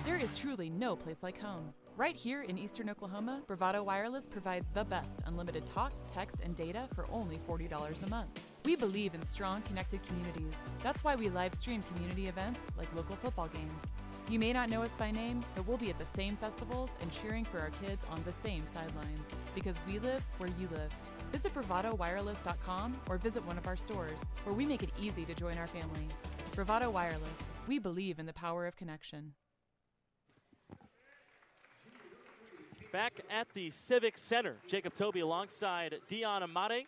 There is truly no place like home. Right here in Eastern Oklahoma, Bravado Wireless provides the best unlimited talk, text, and data for only $40 a month. We believe in strong, connected communities. That's why we live stream community events like local football games. You may not know us by name, but we'll be at the same festivals and cheering for our kids on the same sidelines, because we live where you live. Visit bravadowireless.com or visit one of our stores, where we make it easy to join our family. Bravado Wireless. We believe in the power of connection. Back at the Civic Center, Jacob Toby alongside Dion Amade.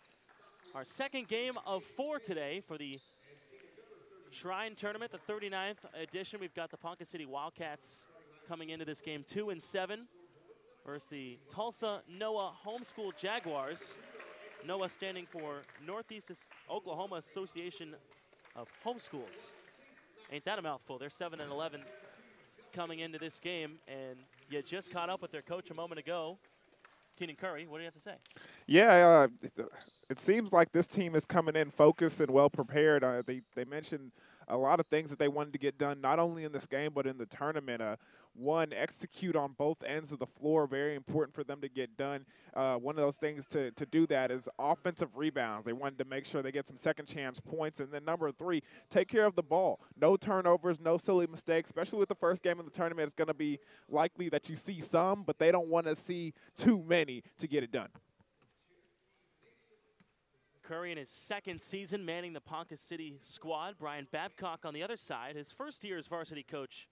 Our second game of 4 today for the Shrine Tournament, the 39th edition. We've got the Ponca City Wildcats coming into this game 2-7 versus the Tulsa NOAH Homeschool Jaguars. NOAH standing for Northeast Oklahoma Association of Homeschools. Ain't that a mouthful? They're 7-11 coming into this game, and you just caught up with their coach a moment ago. Keenan Curry, what do you have to say? Yeah, it seems like this team is coming in focused and well prepared. They mentioned a lot of things that they wanted to get done, not only in this game but in the tournament. One, execute on both ends of the floor, very important for them to get done. One of those things to do that is offensive rebounds. They wanted to make sure they get some second chance points. And then number 3, take care of the ball. No turnovers, no silly mistakes, especially with the first game of the tournament. It's going to be likely that you see some, but they don't want to see too many to get it done. Curry in his second season manning the Ponca City squad. Brian Babcock on the other side, his first year as varsity coach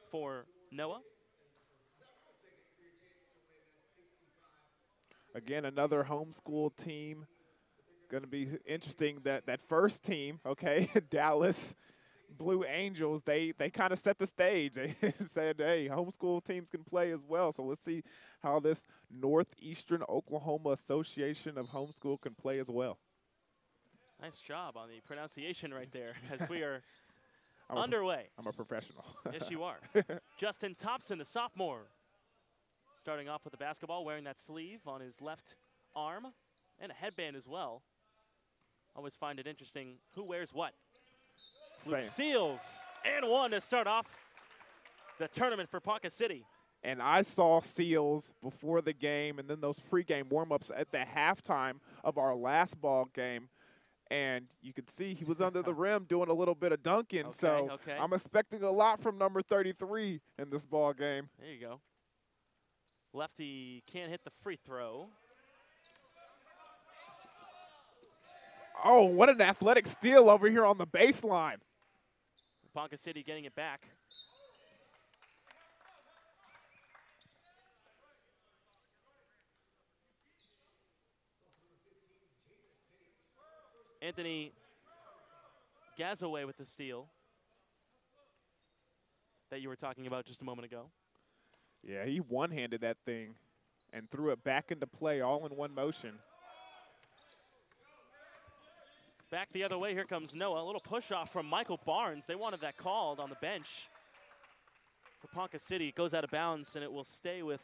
for NOAH. Again, another homeschool team. Going to be interesting that first team, okay, Dallas Blue Angels, they kind of set the stage. They said, hey, homeschool teams can play as well. So let's see how this Northeastern Oklahoma Association of Homeschool can play as well. Nice job on the pronunciation right there as we are underway. I'm a professional. Yes, you are. Justin Thompson, the sophomore, starting off with the basketball, wearing that sleeve on his left arm and a headband as well. Always find it interesting who wears what. Luke Seals and one to start off the tournament for Ponca City. And I saw Seals before the game and then those pregame warm-ups at the halftime of our last ball game. And you could see he was under the rim doing a little bit of dunking. Okay. I'm expecting a lot from number 33 in this ball game. There you go. Lefty can't hit the free throw. Oh, what an athletic steal over here on the baseline. Ponca City getting it back. Anthony Gazaway with the steal that you were talking about just a moment ago. Yeah, he one-handed that thing and threw it back into play all in one motion. Back the other way, here comes NOAH. A little push-off from Michael Barnes. They wanted that called on the bench for Ponca City. It goes out of bounds, and it will stay with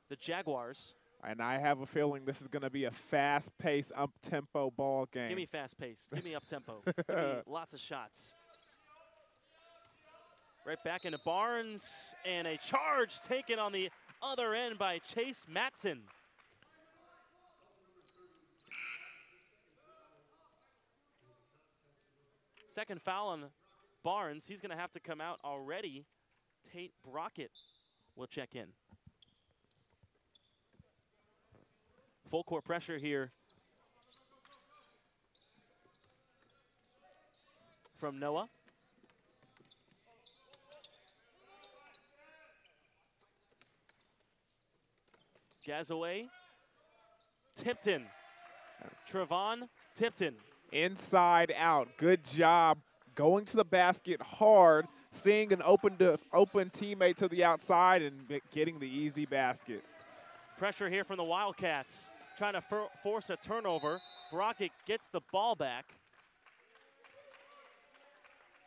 the Jaguars. And I have a feeling this is going to be a fast-paced, up-tempo ball game. Give me fast-paced. Give me up-tempo. Give me lots of shots. Right back into Barnes, and a charge taken on the other end by Chase Matson. Second foul on Barnes. He's going to have to come out already. Tate Brockett will check in. Full court pressure here from NOAH. Gazaway. Tipton. Trevon Tipton. Inside out. Good job going to the basket hard, seeing an open teammate to the outside and getting the easy basket. Pressure here from the Wildcats, trying to force a turnover. Brockett gets the ball back.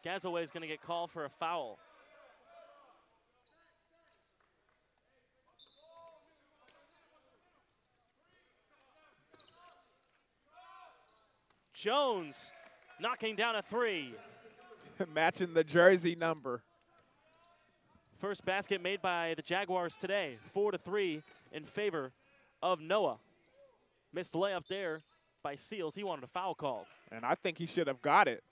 Gazaway is going to get called for a foul. Jones knocking down a three. Matching the jersey number. First basket made by the Jaguars today, 4-3 in favor of Noah. Missed layup there by Seals. He wanted a foul called. And I think he should have got it.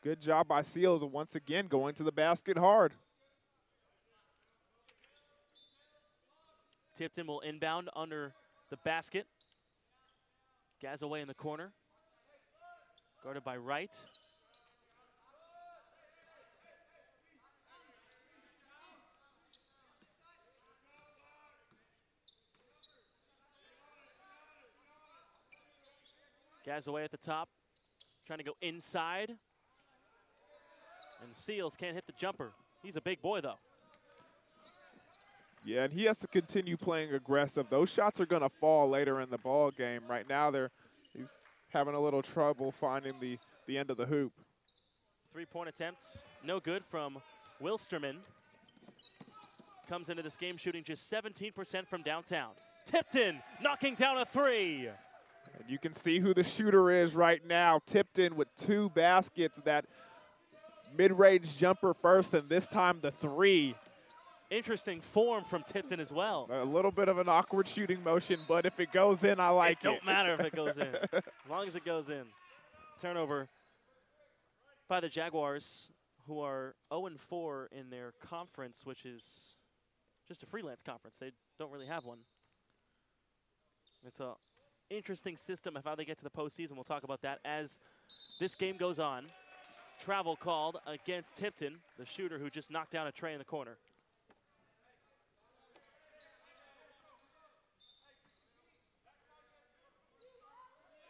Good job by Seals, once again going to the basket hard. Tipton will inbound under the basket. Gazaway in the corner. Guarded by Wright. Gazaway at the top, trying to go inside. And Seals can't hit the jumper. He's a big boy, though. Yeah, and he has to continue playing aggressive. Those shots are going to fall later in the ball game. Right now, he's having a little trouble finding the end of the hoop. 3-point attempts, no good from Wilsterman. Comes into this game shooting just 17% from downtown. Tipton knocking down a three. And you can see who the shooter is right now. Tipton with 2 baskets, that mid-range jumper first, and this time the three. Interesting form from Tipton as well. A little bit of an awkward shooting motion, but if it goes in, I like it. It don't matter if it goes in, as long as it goes in. Turnover by the Jaguars, who are 0-4 in their conference, which is just a freelance conference. They don't really have one. It's an interesting system of how they get to the postseason. We'll talk about that as this game goes on. Travel called against Tipton, the shooter who just knocked down a tray in the corner.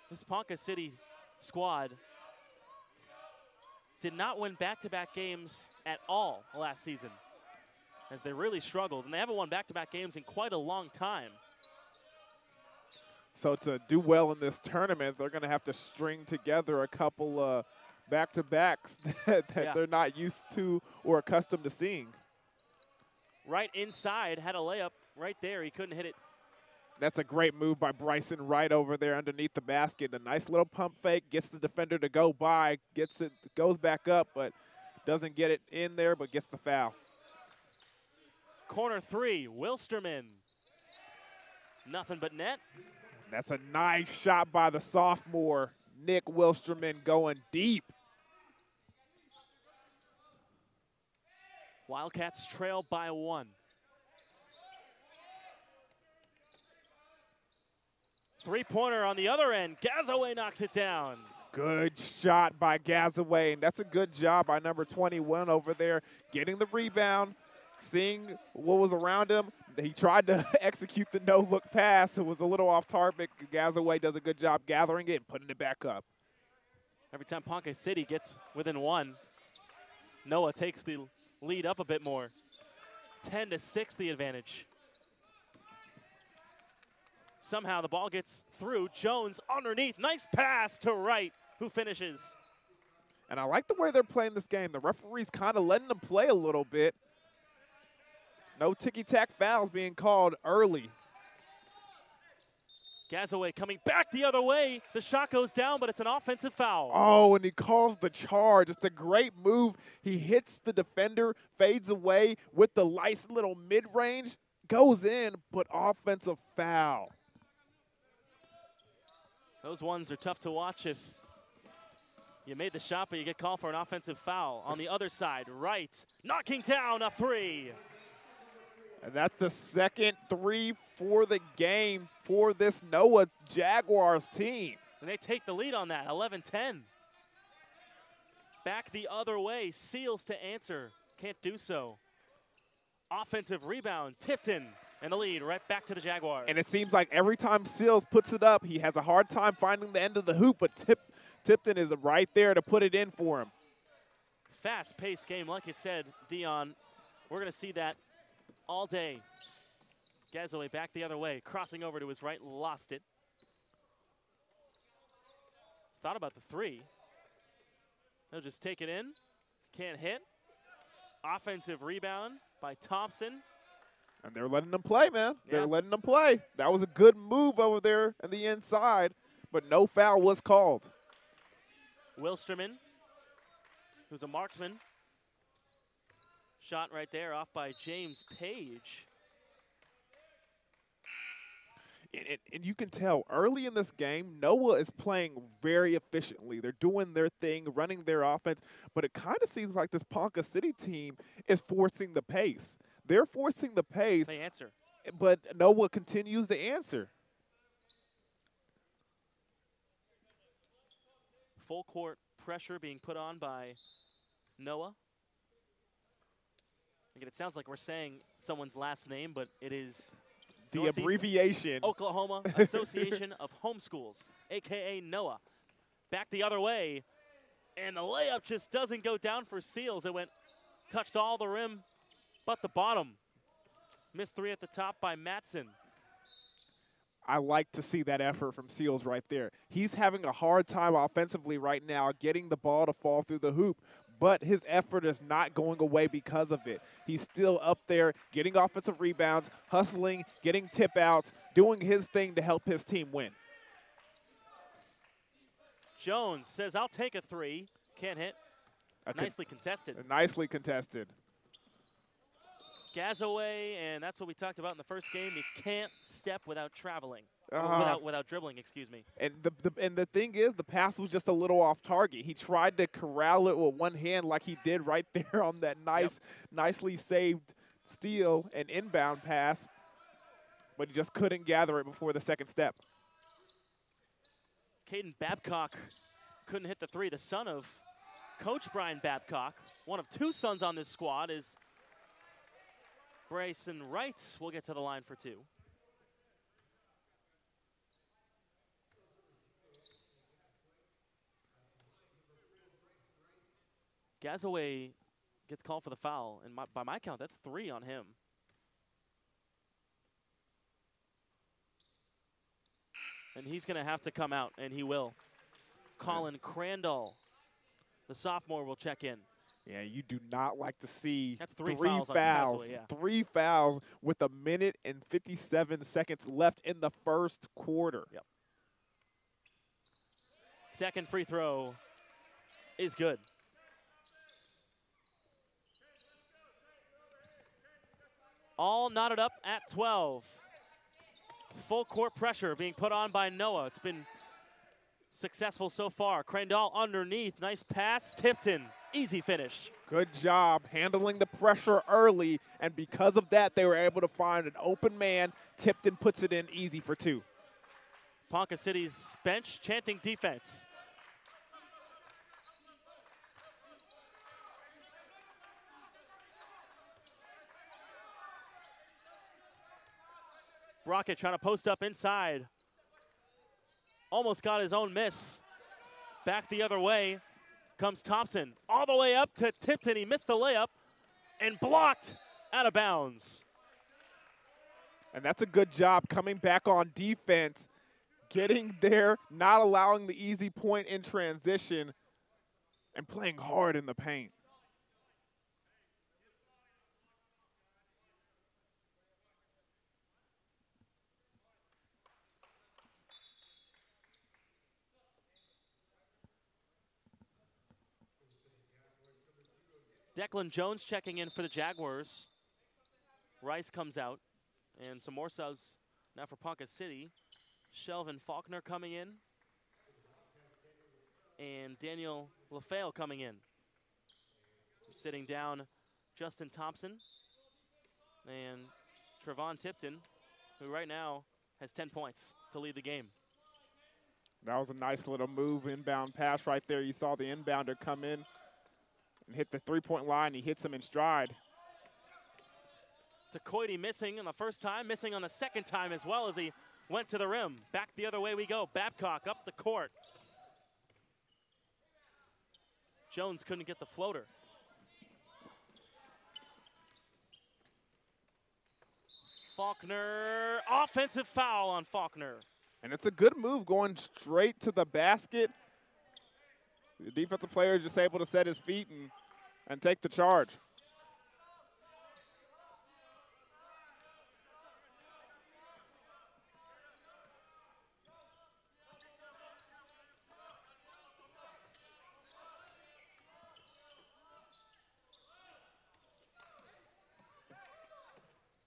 This Ponca City squad did not win back-to-back games at all last season, as they really struggled. And they haven't won back-to-back games in quite a long time. So to do well in this tournament, they're going to have to string together a couple back-to-backs that they're not used to or accustomed to seeing. Right inside, had a layup right there. He couldn't hit it. That's a great move by Bryson right over there underneath the basket. A nice little pump fake, gets the defender to go by, gets it, goes back up, but doesn't get it in there, but gets the foul. Corner three, Wilsterman. Nothing but net. That's a nice shot by the sophomore, Nick Wilsterman, going deep. Wildcats trail by 1. Three-pointer on the other end. Gazaway knocks it down. Good shot by Gazaway, and that's a good job by number 21 over there, getting the rebound, seeing what was around him. He tried to execute the no-look pass. It was a little off target. Gazaway does a good job gathering it and putting it back up. Every time Ponca City gets within 1, Noah takes the lead up a bit more. 10-6 the advantage. Somehow the ball gets through. Jones underneath. Nice pass to Wright, who finishes. And I like the way they're playing this game. The referee's kind of letting them play a little bit. No ticky-tack fouls being called early. Gazaway coming back the other way. The shot goes down, but it's an offensive foul. Oh, and he calls the charge. It's a great move. He hits the defender, fades away with the nice little mid-range, goes in, but offensive foul. Those ones are tough to watch if you made the shot, but you get called for an offensive foul. On the other side, Wright knocking down a three. And that's the second three for the game for this Noah Jaguars team. And they take the lead on that, 11-10. Back the other way, Seals to answer, can't do so. Offensive rebound, Tipton, and the lead right back to the Jaguars. And it seems like every time Seals puts it up, he has a hard time finding the end of the hoop, but Tipton is right there to put it in for him. Fast-paced game, like you said, Dion. We're going to see that all day. Gazaway back the other way, crossing over to his right, lost it. Thought about the three. He'll just take it in, can't hit. Offensive rebound by Thompson. And they're letting them play, man. Yeah. They're letting them play. That was a good move over there on the inside, but no foul was called. Wilsterman who's a marksman. Shot right there off by James Page. And you can tell early in this game, Noah is playing very efficiently. They're doing their thing, running their offense, but it kind of seems like this Ponca City team is forcing the pace. They're forcing the pace. They answer. But Noah continues to answer. Full court pressure being put on by Noah. Again, it sounds like we're saying someone's last name, but it is The Northeast abbreviation. Oklahoma Association of Homeschools, a.k.a. Noah. Back the other way, and the layup just doesn't go down for Seals. It touched all the rim but the bottom. Missed three at the top by Matson. I like to see that effort from Seals right there. He's having a hard time offensively right now getting the ball to fall through the hoop, but his effort is not going away because of it. He's still up there getting offensive rebounds, hustling, getting tip outs, doing his thing to help his team win. Jones says, I'll take a three. Can't hit. Nicely contested. Nicely contested. Gazaway, and that's what we talked about in the first game. You can't step without traveling, without dribbling, excuse me. And the thing is, the pass was just a little off target. He tried to corral it with one hand like he did right there on that nicely saved steal and inbound pass, but he just couldn't gather it before the second step. Caden Babcock couldn't hit the three. The son of Coach Brian Babcock, one of two sons on this squad, is Bryson Wright will get to the line for two. Gazaway gets called for the foul, and by my count, that's three on him. And he's going to have to come out, and he will. Colin Crandall, the sophomore, will check in. Yeah, you do not like to see that's three fouls on Gazaway, yeah. 3 fouls with 1 minute and 57 seconds left in the first quarter. Yep. Second free throw is good. All knotted up at 12. Full court pressure being put on by Noah. It's been successful so far. Crandall underneath, nice pass. Tipton, easy finish. Good job handling the pressure early, and because of that, they were able to find an open man. Tipton puts it in easy for two. Ponca City's bench chanting defense. Brockett trying to post up inside. Almost got his own miss. Back the other way comes Thompson. All the way up to Tipton. He missed the layup and blocked out of bounds. And that's a good job coming back on defense, getting there, not allowing the easy point in transition, and playing hard in the paint. Declan Jones checking in for the Jaguars. Rice comes out, and some more subs now for Ponca City. Shelvin Faulkner coming in, and Daniel LaFale coming in. Sitting down, Justin Thompson and Trevon Tipton, who right now has 10 points to lead the game. That was a nice little move, inbound pass right there. You saw the inbounder come in and hit the three-point line. He hits him in stride. Tecoide missing on the first time, missing on the second time as well as he went to the rim. Back the other way we go. Babcock up the court. Jones couldn't get the floater. Faulkner, offensive foul on Faulkner. And it's a good move going straight to the basket. The defensive player is just able to set his feet and take the charge.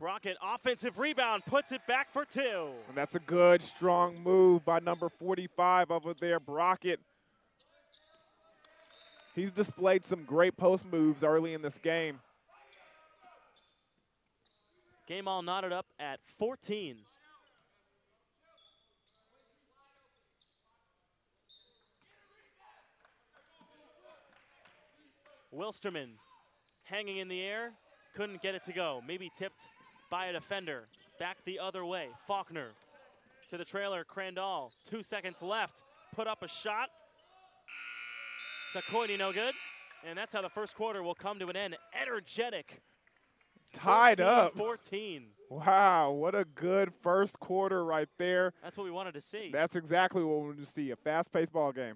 Brockett, offensive rebound, puts it back for 2. And that's a good, strong move by number 45 over there, Brockett. He's displayed some great post moves early in this game. Game all knotted up at 14. Wilsterman hanging in the air, couldn't get it to go. Maybe tipped by a defender. Back the other way. Faulkner to the trailer, Crandall. 2 seconds left. Put up a shot. Takoini no good. And that's how the first quarter will come to an end. Energetic. Tied up. 14. Wow, what a good first quarter right there. That's what we wanted to see. That's exactly what we wanted to see, a fast-paced ball game.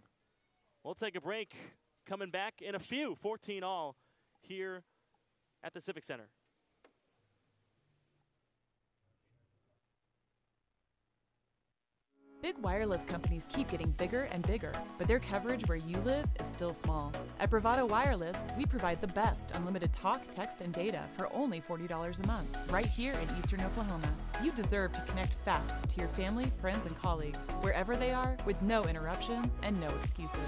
We'll take a break. Coming back in a few. 14 all here at the Civic Center. Big wireless companies keep getting bigger and bigger, but their coverage where you live is still small. At Bravado Wireless, we provide the best unlimited talk, text, and data for only $40 a month, right here in Eastern Oklahoma. You deserve to connect fast to your family, friends, and colleagues, wherever they are, with no interruptions and no excuses.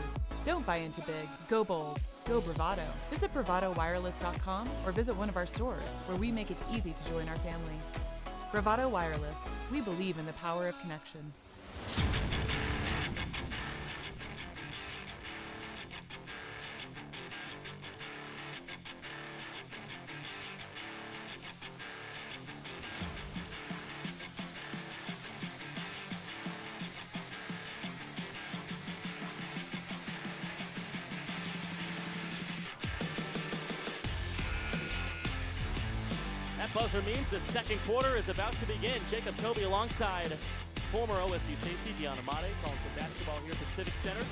Don't buy into big. Go bold. Go Bravado. Visit bravadowireless.com or visit one of our stores, where we make it easy to join our family. Bravado Wireless. We believe in the power of connection. That buzzer means the second quarter is about to begin. Jacob Toby alongside former OSU safety Deanna Amade calling some basketball here at the Civic Center.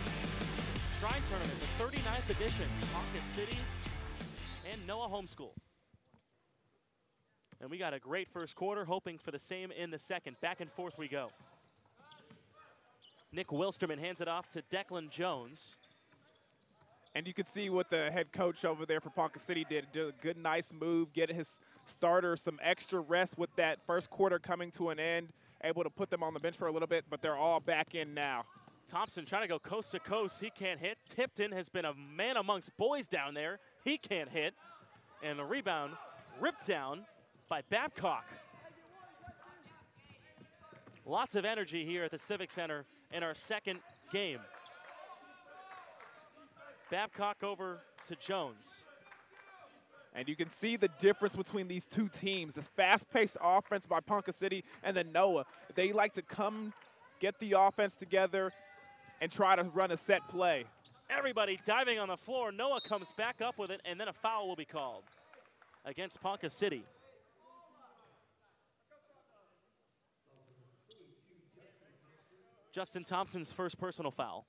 Shrine Tournament, the 39th edition, Ponca City and NOAH Homeschool. And we got a great first quarter, hoping for the same in the second. Back and forth we go. Nick Wilsterman hands it off to Declan Jones. And you can see what the head coach over there for Ponca City did a good, nice move, get his starter some extra rest with that first quarter coming to an end, able to put them on the bench for a little bit, but they're all back in now. Thompson trying to go coast to coast. He can't hit. Tipton has been a man amongst boys down there. He can't hit. And the rebound ripped down by Babcock. Lots of energy here at the Civic Center in our second game. Babcock over to Jones. And you can see the difference between these two teams. This fast-paced offense by Ponca City and then NOAH. They like to come, get the offense together, and try to run a set play. Everybody diving on the floor. NOAH comes back up with it, and then a foul will be called against Ponca City. Justin Thompson's first personal foul.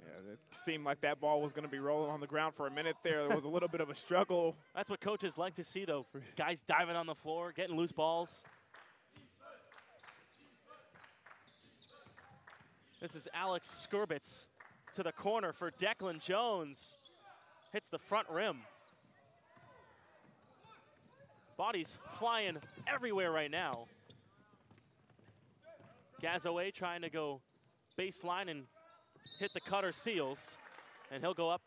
Yeah, it seemed like that ball was going to be rolling on the ground for a minute there. There was a little bit of a struggle. That's what coaches like to see, though. Guys diving on the floor, getting loose balls. This is Alex Skurbitz to the corner for Declan Jones. Hits the front rim. Bodies flying everywhere right now. Gazoe trying to go baseline and hit the cutter seals, and he'll go up,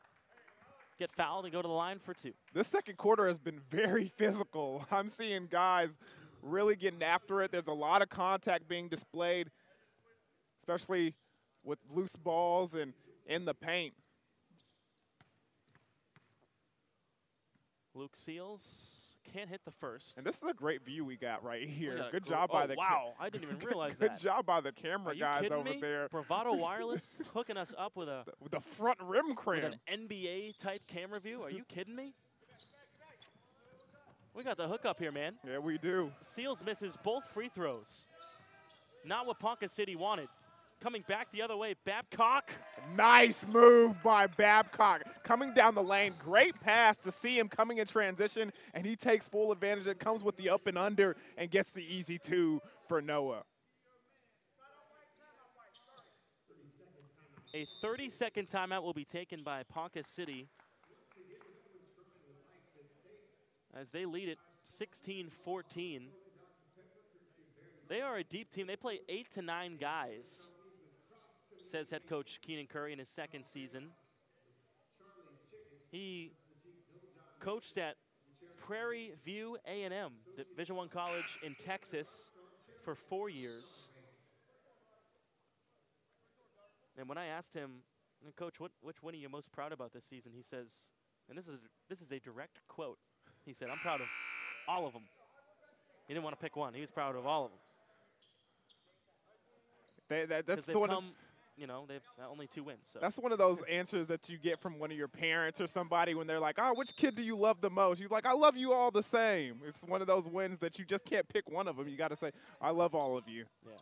get fouled, and go to the line for 2. This second quarter has been very physical. I'm seeing guys really getting after it. There's a lot of contact being displayed, especially with loose balls and in the paint. Luke Seals can't hit the first. And this is a great view we got right here. Good job by the wow, I didn't even realize good that. Good job by the camera guys over there. Bravado Wireless hooking us up with the front rim cram. With an NBA type camera view. Are you kidding me? We got the hookup here, man. Yeah, we do. Seals misses both free throws. Not what Ponca City wanted. Coming back the other way, Babcock. Nice move by Babcock. Coming down the lane, great pass to see him coming in transition, and he takes full advantage. It comes with the up and under and gets the easy 2 for NOAH. A 30-second timeout will be taken by Ponca City. as they lead it 16-14. They are a deep team. They play 8 to 9 guys, says head coach Keenan Curry in his second season. He coached at Prairie View A&M, Division I college in Texas, for 4 years. And when I asked him, Coach, which one are you most proud about this season? He says, and this is a direct quote. He said, I'm proud of all of them. He didn't want to pick one. He was proud of all of them. That's they've come, you know, they've only 2 wins. So. That's one of those answers that you get from one of your parents or somebody when they're like, oh, which kid do you love the most? You're like, I love you all the same. It's one of those wins that you just can't pick one of them. You got to say, I love all of you. Yeah.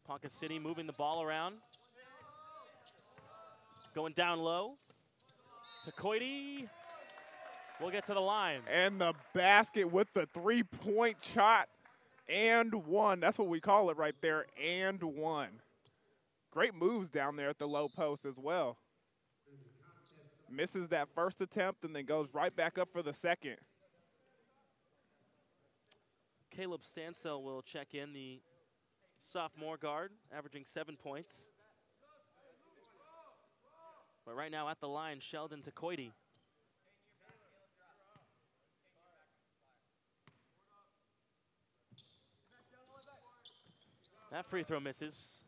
Ponca City moving the ball around. Going down low to Coity. We'll get to the line. And the basket with the 3-point shot. And one. That's what we call it right there. And one. Great moves down there at the low post as well. Misses that first attempt and then goes right back up for the second. Caleb Stansell will check in, the sophomore guard, averaging 7 points. But right now at the line, Sheldon Tecoity. That free throw misses.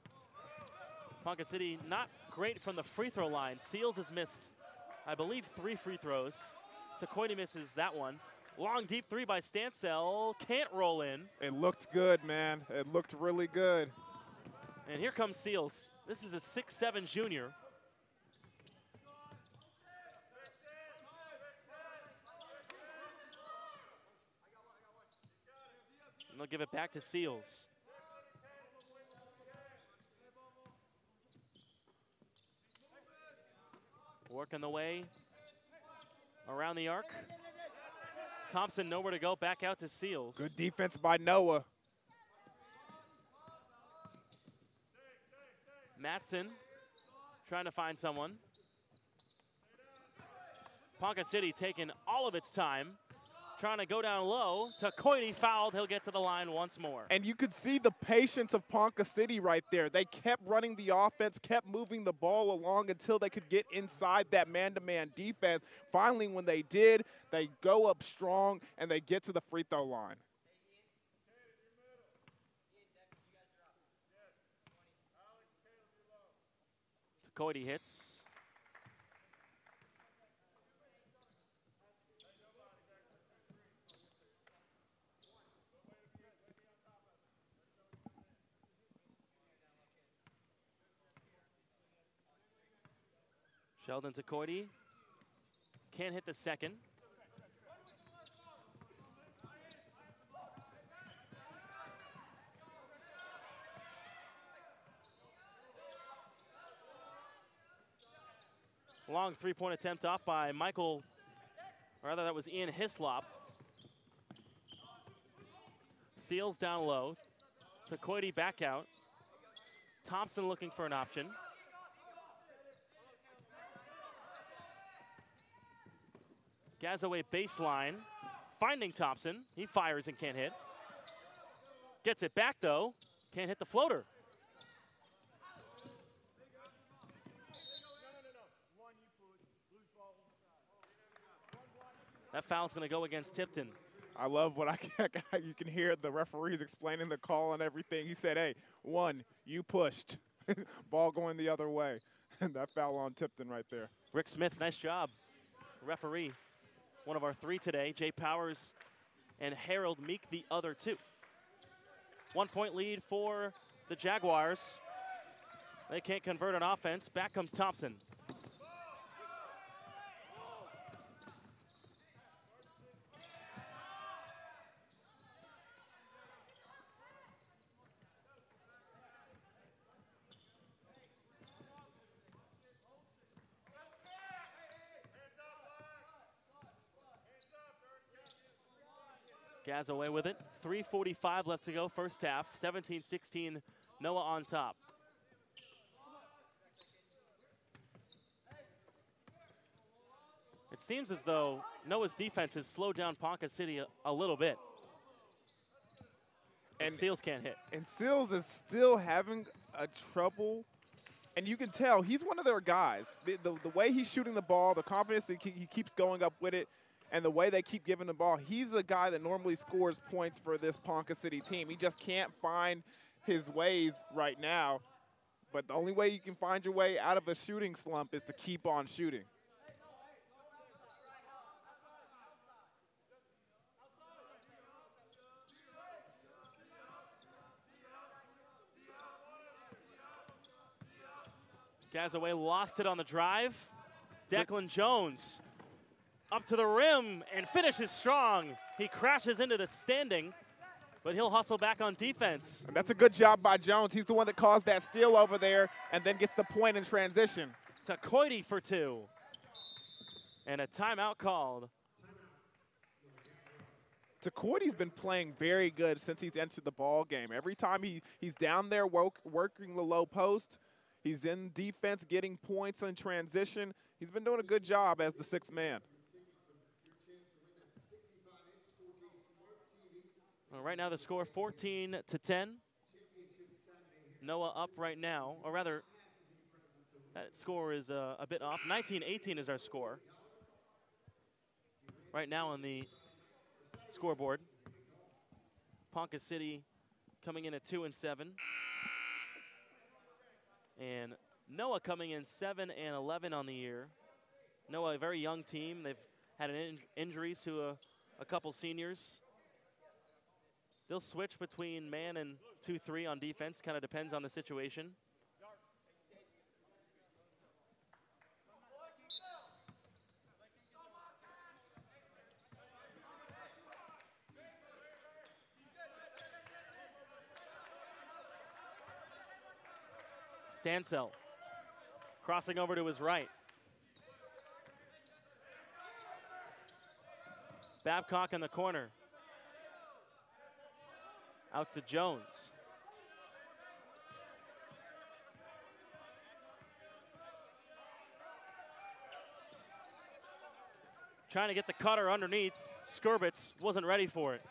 Ponca City not great from the free throw line. Seals has missed, I believe, 3 free throws. Tecoity misses that one. Long deep 3 by Stansell. Can't roll in. It looked good, man. It looked really good. And here comes Seals. This is a 6'7" junior. And they'll give it back to Seals. Working the way around the arc. Thompson nowhere to go, back out to Seals. Good defense by Noah. Matson trying to find someone. Ponca City taking all of its time, trying to go down low. Tecoity fouled. He'll get to the line once more. And you could see the patience of Ponca City right there. They kept running the offense, kept moving the ball along until they could get inside that man-to-man defense. Finally, when they did, they go up strong and they get to the free throw line. Tecoity hits. Sheldon Tecoity can't hit the second. Long 3-point attempt off by Michael, or rather that was Ian Hislop. Seals down low. Tecoity back out. Thompson looking for an option. Gazaway baseline, finding Thompson. He fires and can't hit. Gets it back though, can't hit the floater. That foul's gonna go against Tipton. I love what you can hear the referees explaining the call and everything. He said, hey, 1, you pushed. Ball going the other way. And that foul on Tipton right there. Rick Smith, nice job. Referee. One of our 3 today. Jay Powers and Harold Meek, the other 2. 1-point lead for the Jaguars. They can't convert on offense. Back comes Thompson. Gaz away with it. 3:45 left to go, first half. 17-16 Noah on top. It seems as though Noah's defense has slowed down Ponca City a little bit. And Seals can't hit. And Seals is still having a trouble. And you can tell he's one of their guys. The way he's shooting the ball, the confidence that he keeps going up with it, and the way they keep giving the ball, he's a guy that normally scores points for this Ponca City team. He just can't find his ways right now. But the only way you can find your way out of a shooting slump is to keep on shooting. Gazaway lost it on the drive. Declan Jones up to the rim and finishes strong. He crashes into the standing, but he'll hustle back on defense. And that's a good job by Jones. He's the one that caused that steal over there and then gets the point in transition. To Coity for two. And a timeout called. Coity's been playing very good since he's entered the ball game. Every time he's down there working the low post, he's in defense, getting points in transition. He's been doing a good job as the sixth man. Well, right now the score 14-10. Noah up right now, or rather, that score is a bit off. 19-18 is our score. Right now on the scoreboard. Ponca City coming in at 2-7. And Noah coming in 7-11 on the year. Noah, a very young team. They've had injuries to a couple seniors. They'll switch between man and 2-3 on defense. Kind of depends on the situation. Stansell crossing over to his right. Babcock in the corner. Out to Jones. Trying to get the cutter underneath. Skurbitz wasn't ready for it.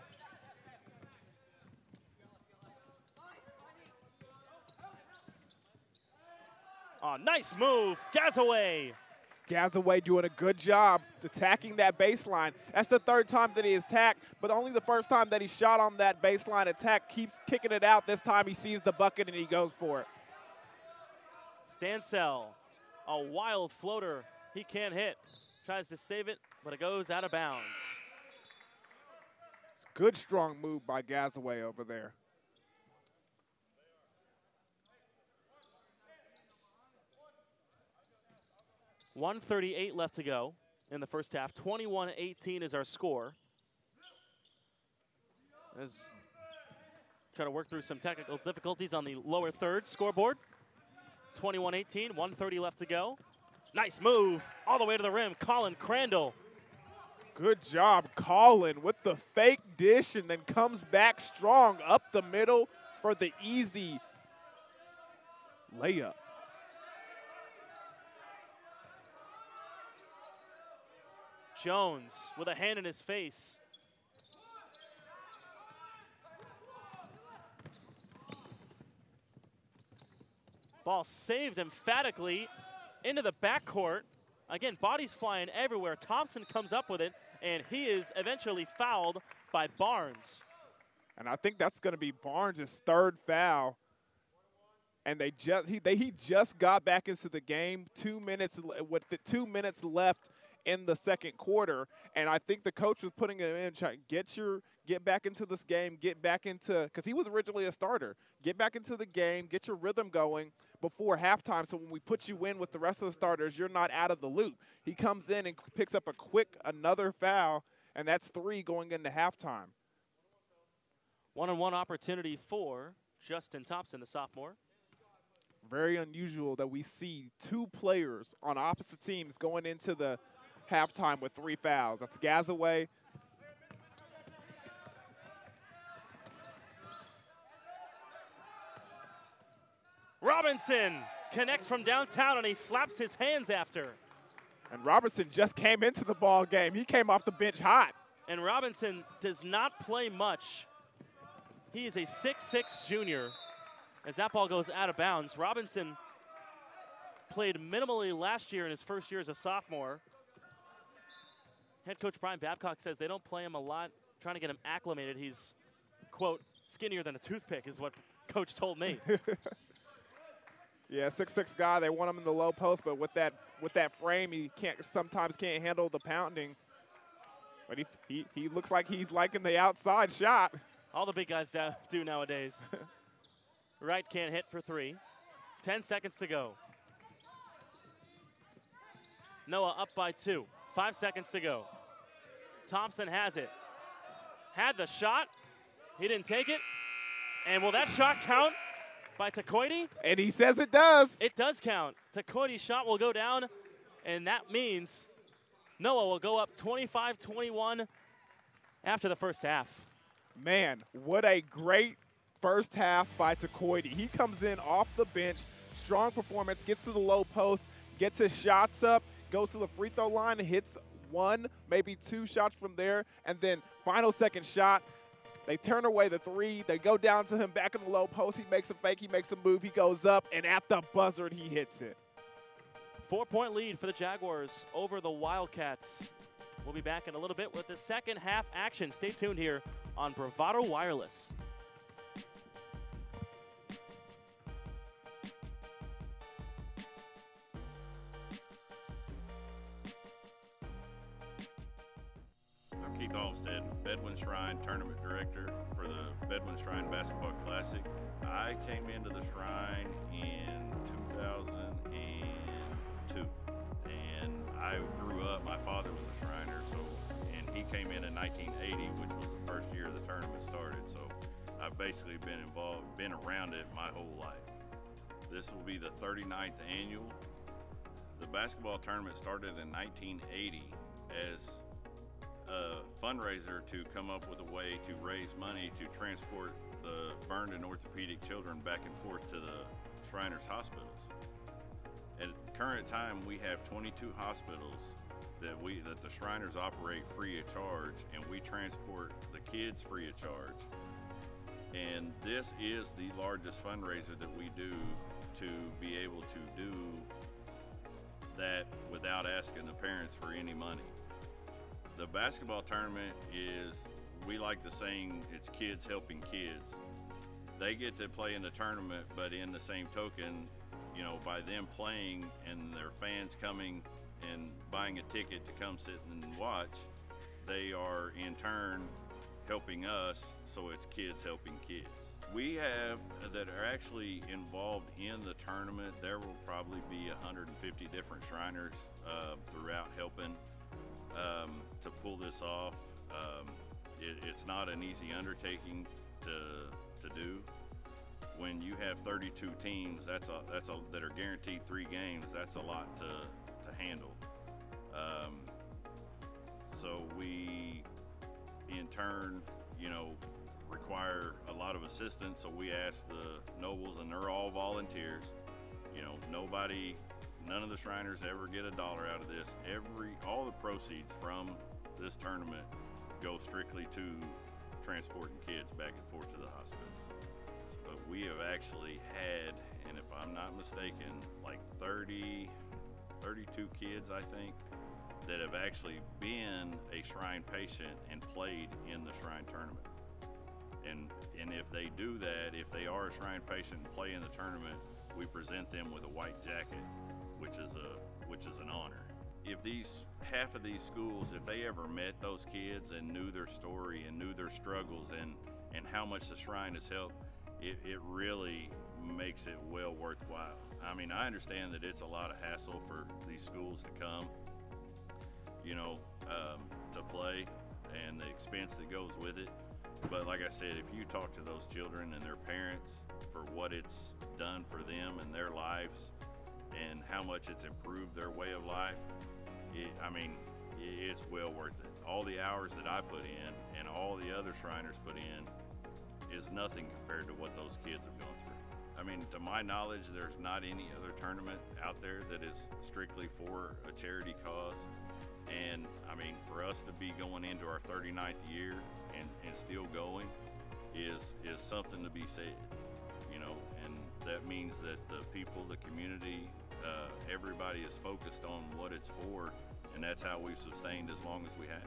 Oh, nice move, Gazaway. Gazaway doing a good job attacking that baseline. That's the third time that he has attacked, but only the first time that he shot on that baseline attack. Keeps kicking it out. This time he sees the bucket and he goes for it. Stansell, a wild floater. He can't hit. Tries to save it, but it goes out of bounds. Good strong move by Gazaway over there. .138 left to go in the first half. 21-18 is our score. As try to work through some technical difficulties on the lower third scoreboard. 21-18, 1:30 left to go. Nice move all the way to the rim. Colin Crandall. Good job, Colin, with the fake dish and then comes back strong up the middle for the easy layup. Jones with a hand in his face. Ball saved emphatically into the backcourt. Again, bodies flying everywhere. Thompson comes up with it, and he is eventually fouled by Barnes. And I think that's going to be Barnes' third foul. And he just got back into the game 2 minutes with the 2 minutes left in the second quarter, and I think the coach was putting him in, trying get back into this game, get back into, because he was originally a starter. Get back into the game, get your rhythm going before halftime, so when we put you in with the rest of the starters, you're not out of the loop. He comes in and picks up another foul, and that's 3 going into halftime. One-on-one opportunity for Justin Thompson, the sophomore. Very unusual that we see 2 players on opposite teams going into the halftime with 3 fouls. That's Gazaway. Robinson connects from downtown, and he slaps his hands after. And Robertson just came into the ball game. He came off the bench hot. And Robinson does not play much. He is a 6'6" junior. As that ball goes out of bounds, Robinson played minimally last year in his first year as a sophomore. Head coach Brian Babcock says they don't play him a lot, trying to get him acclimated. He's, quote, skinnier than a toothpick is what coach told me. Yeah, 6'6" guy. They want him in the low post, but with that frame, he sometimes can't handle the pounding. But he looks like he's liking the outside shot. All the big guys do nowadays. Wright can't hit for 3. 10 seconds to go. Noah up by 2. 5 seconds to go. Thompson has it. Had the shot. He didn't take it. And will that shot count by Takoiti? And he says it does. It does count. Takoiti's shot will go down, and that means Noah will go up 25-21 after the first half. Man, what a great first half by Takoiti. He comes in off the bench, strong performance, gets to the low post, gets his shots up, goes to the free throw line, hits 1, maybe 2 shots from there, and then final second shot. They turn away the 3. They go down to him back in the low post. He makes a fake. He makes a move. He goes up, and at the buzzer, he hits it. 4-point lead for the Jaguars over the Wildcats. We'll be back in a little bit with the second half action. Stay tuned here on Bravado Wireless. I'm Keith Olmstead, Bedouin Shrine Tournament Director for the Bedouin Shrine Basketball Classic. I came into the Shrine in 2002, and I grew up, my father was a Shriner, and he came in 1980, which was the first year the tournament started, so I've basically been around it my whole life. This will be the 39th annual. The basketball tournament started in 1980 as a fundraiser to come up with a way to raise money to transport the burned and orthopedic children back and forth to the Shriners hospitals. At the current time, we have 22 hospitals that the Shriners operate free of charge, and we transport the kids free of charge. And this is the largest fundraiser that we do to be able to do that without asking the parents for any money. The basketball tournament is, we like the saying, it's kids helping kids. They get to play in the tournament, but in the same token, you know, by them playing and their fans coming and buying a ticket to come sit and watch, they are in turn helping us, so it's kids helping kids. We have that are actually involved in the tournament. There will probably be 150 different Shriners throughout helping to pull this off. It's not an easy undertaking to do. When you have 32 teams, that are guaranteed 3 games, that's a lot to handle. So we, in turn, you know, require a lot of assistance. So we ask the nobles, and they're all volunteers. You know, none of the Shriners ever get $1 out of this. All the proceeds from this tournament go strictly to transporting kids back and forth to the hospitals. But we have actually had, and if I'm not mistaken, like 32 kids, I think, that have actually been a Shrine patient and played in the Shrine tournament. And if they do that, if they are a Shrine patient and play in the tournament, we present them with a white jacket, which is an honor. If half of these schools, if they ever met those kids and knew their story and knew their struggles and how much the Shrine has helped, it really makes it well worthwhile. I mean, I understand that it's a lot of hassle for these schools to come, you know, to play, and the expense that goes with it. But like I said, if you talk to those children and their parents for what it's done for them and their lives and how much it's improved their way of life, it's well worth it. All the hours that I put in and all the other Shriners put in is nothing compared to what those kids have gone through. I mean, mean, to my knowledge, there's not any other tournament out there that is strictly for a charity cause. And I mean, for us to be going into our 39th year and still going is something to be said, you know, and that means that the people, the community, everybody is focused on what it's for, and that's how we've sustained as long as we have.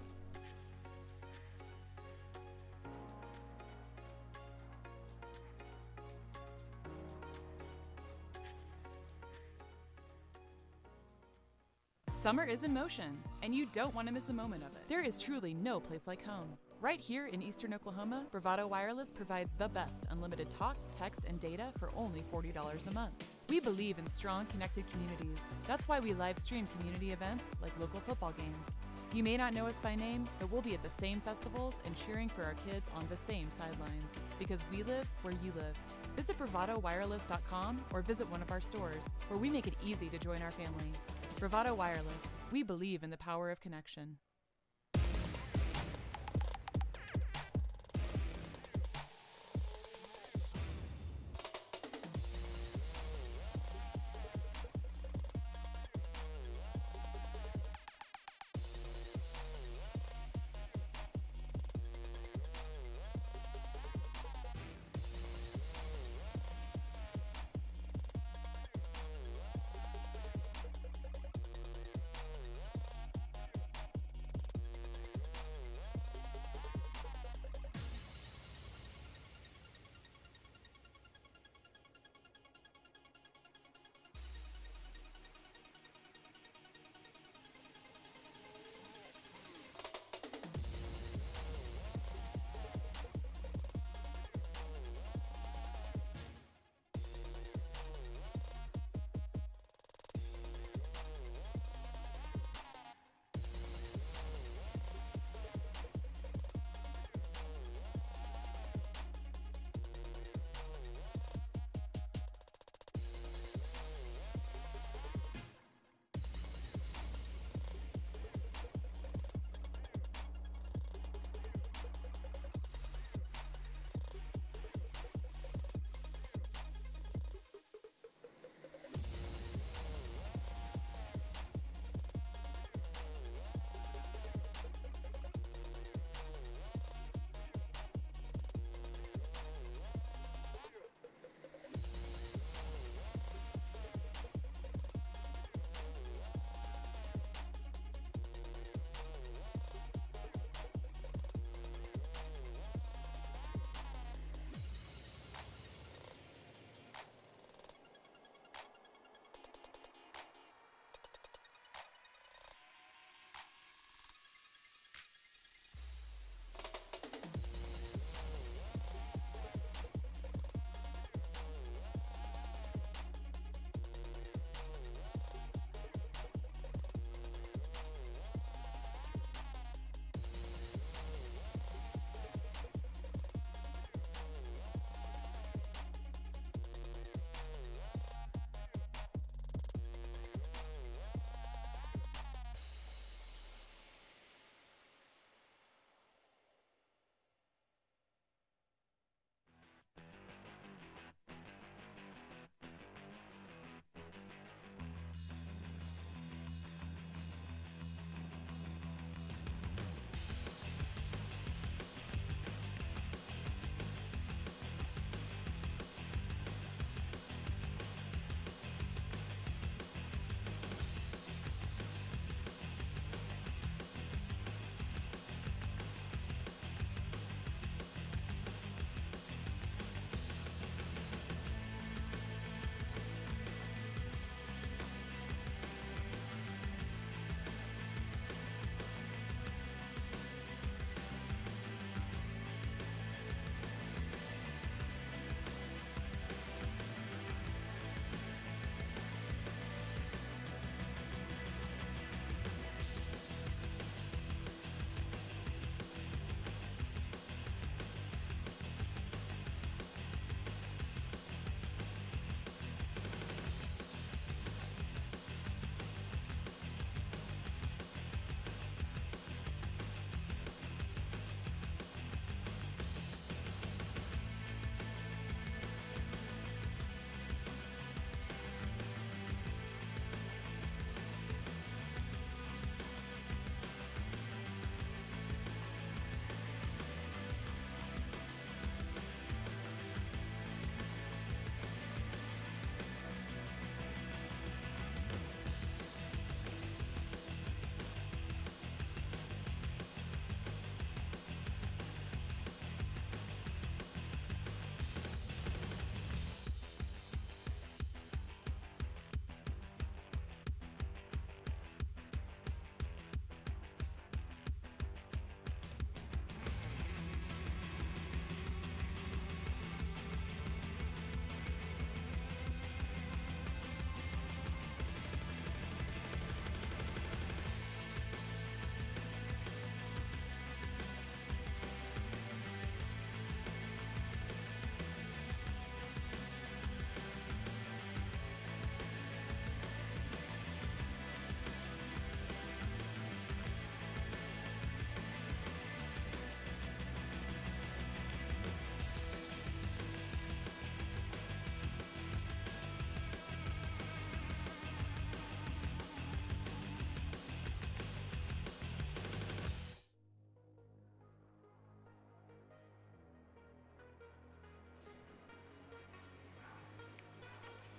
Summer is in motion, and you don't want to miss a moment of it. There is truly no place like home. Right here in Eastern Oklahoma, Bravado Wireless provides the best unlimited talk, text, and data for only $40 a month. We believe in strong, connected communities. That's why we live stream community events like local football games. You may not know us by name, but we'll be at the same festivals and cheering for our kids on the same sidelines, because we live where you live. Visit bravadowireless.com or visit one of our stores, where we make it easy to join our family. Bravado Wireless. We believe in the power of connection.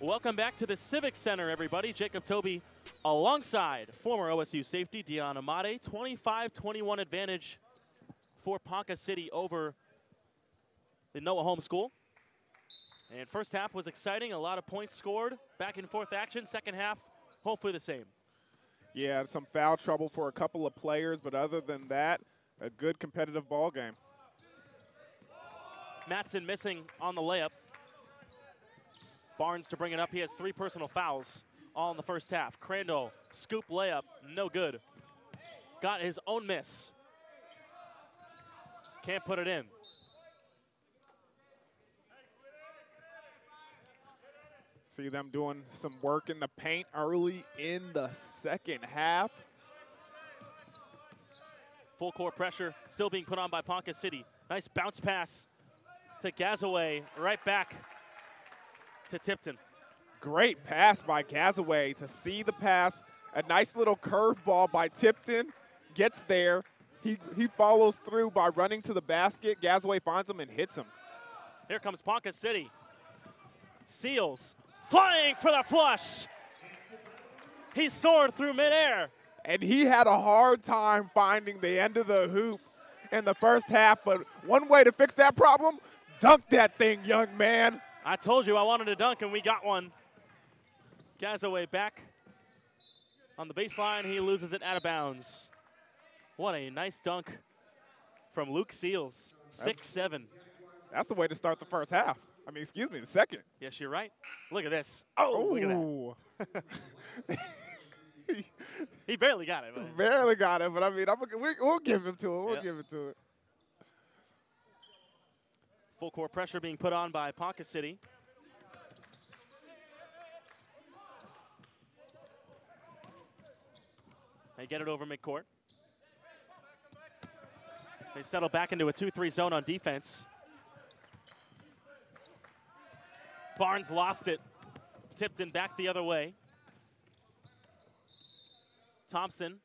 Welcome back to the Civic Center, everybody. Jacob Toby alongside former OSU safety Dion Amade. 25-21 advantage for Ponca City over the Noah Home School. And first half was exciting. A lot of points scored. Back and forth action. Second half, hopefully the same. Yeah, some foul trouble for a couple of players, but other than that, a good competitive ball game. Matson missing on the layup. Barnes to bring it up. He has 3 personal fouls all in the first half. Crandall, scoop layup, no good. Got his own miss. Can't put it in. See them doing some work in the paint early in the second half. Full court pressure still being put on by Ponca City. Nice bounce pass to Gazaway, right back to Tipton. Great pass by Gazaway to see the pass. A nice little curveball by Tipton. Gets there. He follows through by running to the basket. Gazaway finds him and hits him. Here comes Ponca City. Seals flying for the flush. He soared through midair. And he had a hard time finding the end of the hoop in the first half, but one way to fix that problem, dunk that thing, young man. I told you I wanted a dunk, and we got one. Gazaway back on the baseline. He loses it out of bounds. What a nice dunk from Luke Seals, 6'7". That's the way to start the first half. I mean, excuse me, the second. Yes, you're right. Look at this. Oh, Ooh. Look at that. He barely got it. But. Barely got it, but I mean, we'll give him to it. We'll give it to it. Full court pressure being put on by Ponca City. They get it over midcourt. They settle back into a 2-3 zone on defense. Barnes lost it. Tipton back the other way. Thompson,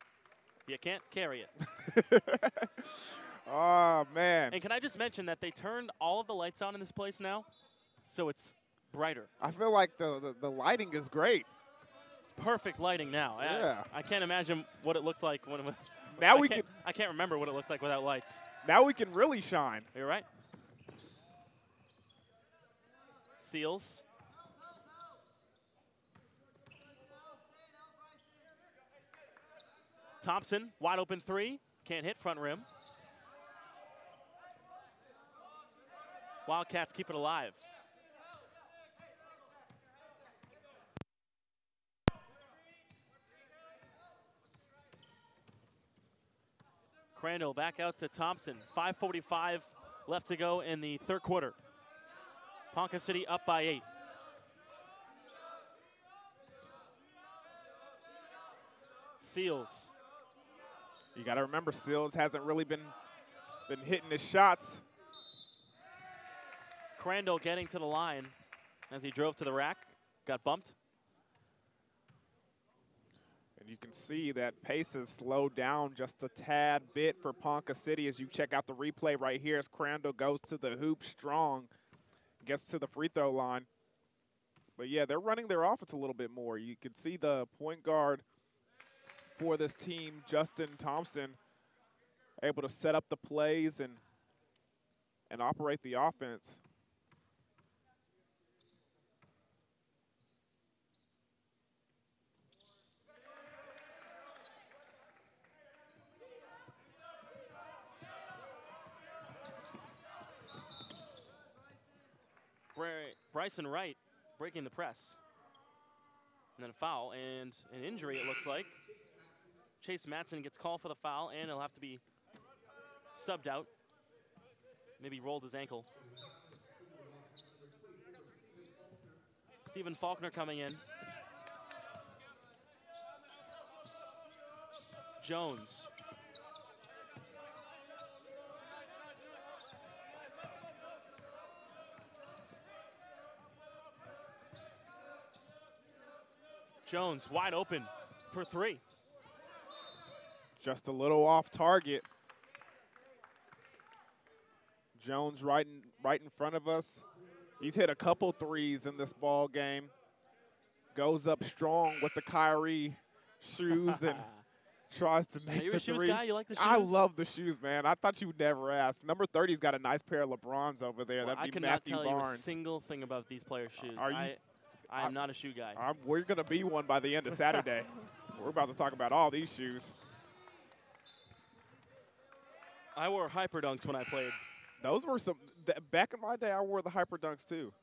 you can't carry it. Oh, man. And can I just mention that they turned all of the lights on in this place now, so it's brighter. I feel like the lighting is great. Perfect lighting now. Yeah. I can't imagine what it looked like when now I can't remember what it looked like without lights. Now we can really shine. You're right. Seals. Thompson, wide open 3. Can't hit front rim. Wildcats keep it alive. Crandall back out to Thompson. 5:45 left to go in the third quarter. Ponca City up by 8. Seals. You got to remember, Seals hasn't really been hitting his shots. Crandall getting to the line as he drove to the rack. Got bumped. And you can see that pace has slowed down just a tad bit for Ponca City as you check out the replay right here as Crandall goes to the hoop strong, gets to the free throw line. But, yeah, they're running their offense a little bit more. You can see the point guard for this team, Justin Thompson, able to set up the plays and operate the offense. Bryson Wright breaking the press. And then a foul and an injury, it looks like. Chase Matson gets called for the foul, and he'll have to be subbed out. Maybe rolled his ankle. Stephen Faulkner coming in. Jones. Jones wide open for 3. Just a little off target. Jones right in front of us. He's hit a couple threes in this ball game. goes up strong with the Kyrie shoes and tries to make Are you the a shoes three. guy? You like the shoes? I love the shoes, man. I thought you would never ask. Number 30's got a nice pair of LeBrons over there. Well, That'd I be could Matthew not tell you a Barnes. single thing about these players' shoes. Are you- I am not a shoe guy. We're going to be one by the end of Saturday. We're about to talk about all these shoes. I wore Hyper Dunks when I played. Those were some – back in my day, I wore the Hyper Dunks too.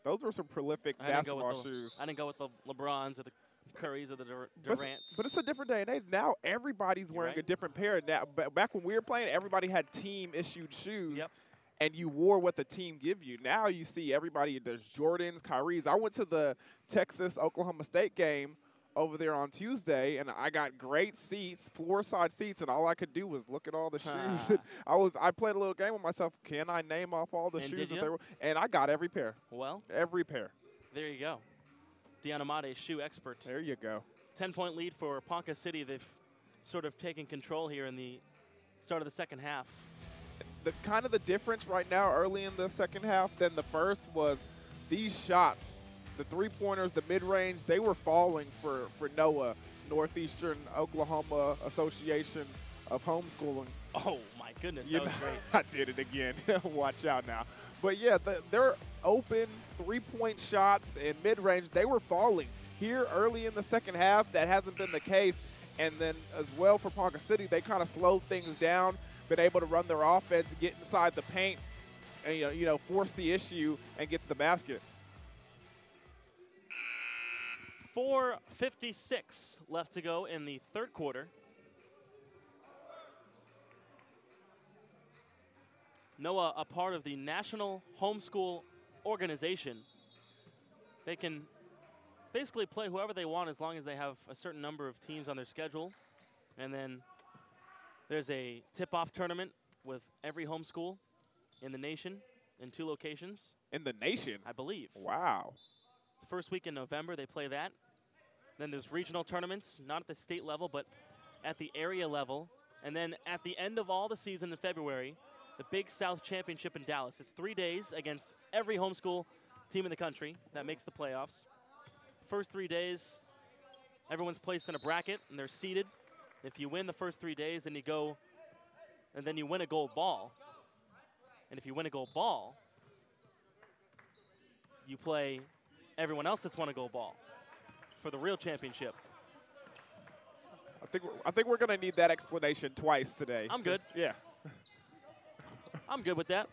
Those were some prolific basketball shoes. I didn't go with the LeBrons or the Currys or the Durants. But it's a different day and age. Now everybody's wearing a different pair. Now, back when we were playing, everybody had team-issued shoes. Yep. And you wore what the team give you. Now you see everybody, there's Jordans, Kyries. I went to the Texas-Oklahoma State game over there on Tuesday, and I got great seats, floor-side seats, and all I could do was look at all the shoes. I played a little game with myself. Can I name off all the shoes that there were? And I got every pair. Well. Every pair. There you go. Deanna Mate, shoe expert. There you go. 10-point lead for Ponca City. They've sort of taken control here in the start of the second half. Kind of the difference right now early in the second half than the first was these shots, the three-pointers, the mid-range, they were falling for NOAH, Northeastern Oklahoma Association of Homeschooling. Oh, my goodness, that was great. I did it again. Watch out now. But, yeah, they're open three-point shots and mid-range. They were falling. Here early in the second half, that hasn't been the case. And then as well for Ponca City, they kind of slowed things down, been able to run their offense, get inside the paint, and force the issue and gets the basket. 4:56 left to go in the third quarter. NOAH, a part of the National Homeschool Organization. They can basically play whoever they want as long as they have a certain number of teams on their schedule. And then there's a tip-off tournament with every homeschool in the nation in 2 locations. In the nation? I believe. Wow. The first week in November, they play that. Then there's regional tournaments, not at the state level, but at the area level. And then at the end of all the season in February, the Big South Championship in Dallas. It's 3 days against every homeschool team in the country that makes the playoffs. First 3 days, everyone's placed in a bracket, and they're seeded. If you win the first 3 days, then you go, and then you win a gold ball. And if you win a gold ball, you play everyone else that's won a gold ball for the real championship. I think we're going to need that explanation twice today. I'm good. Yeah. I'm good with that.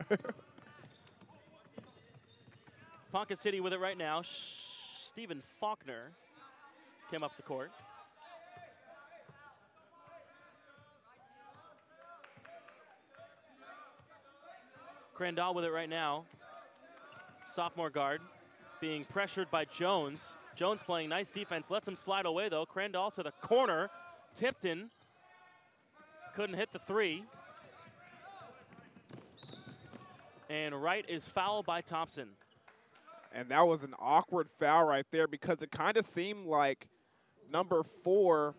Ponca City with it right now. Stephen Faulkner came up the court. Crandall with it right now. Sophomore guard being pressured by Jones. Jones playing nice defense, lets him slide away though. Crandall to the corner. Tipton couldn't hit the 3. And Wright is fouled by Thompson. And that was an awkward foul right there because it kind of seemed like number 4,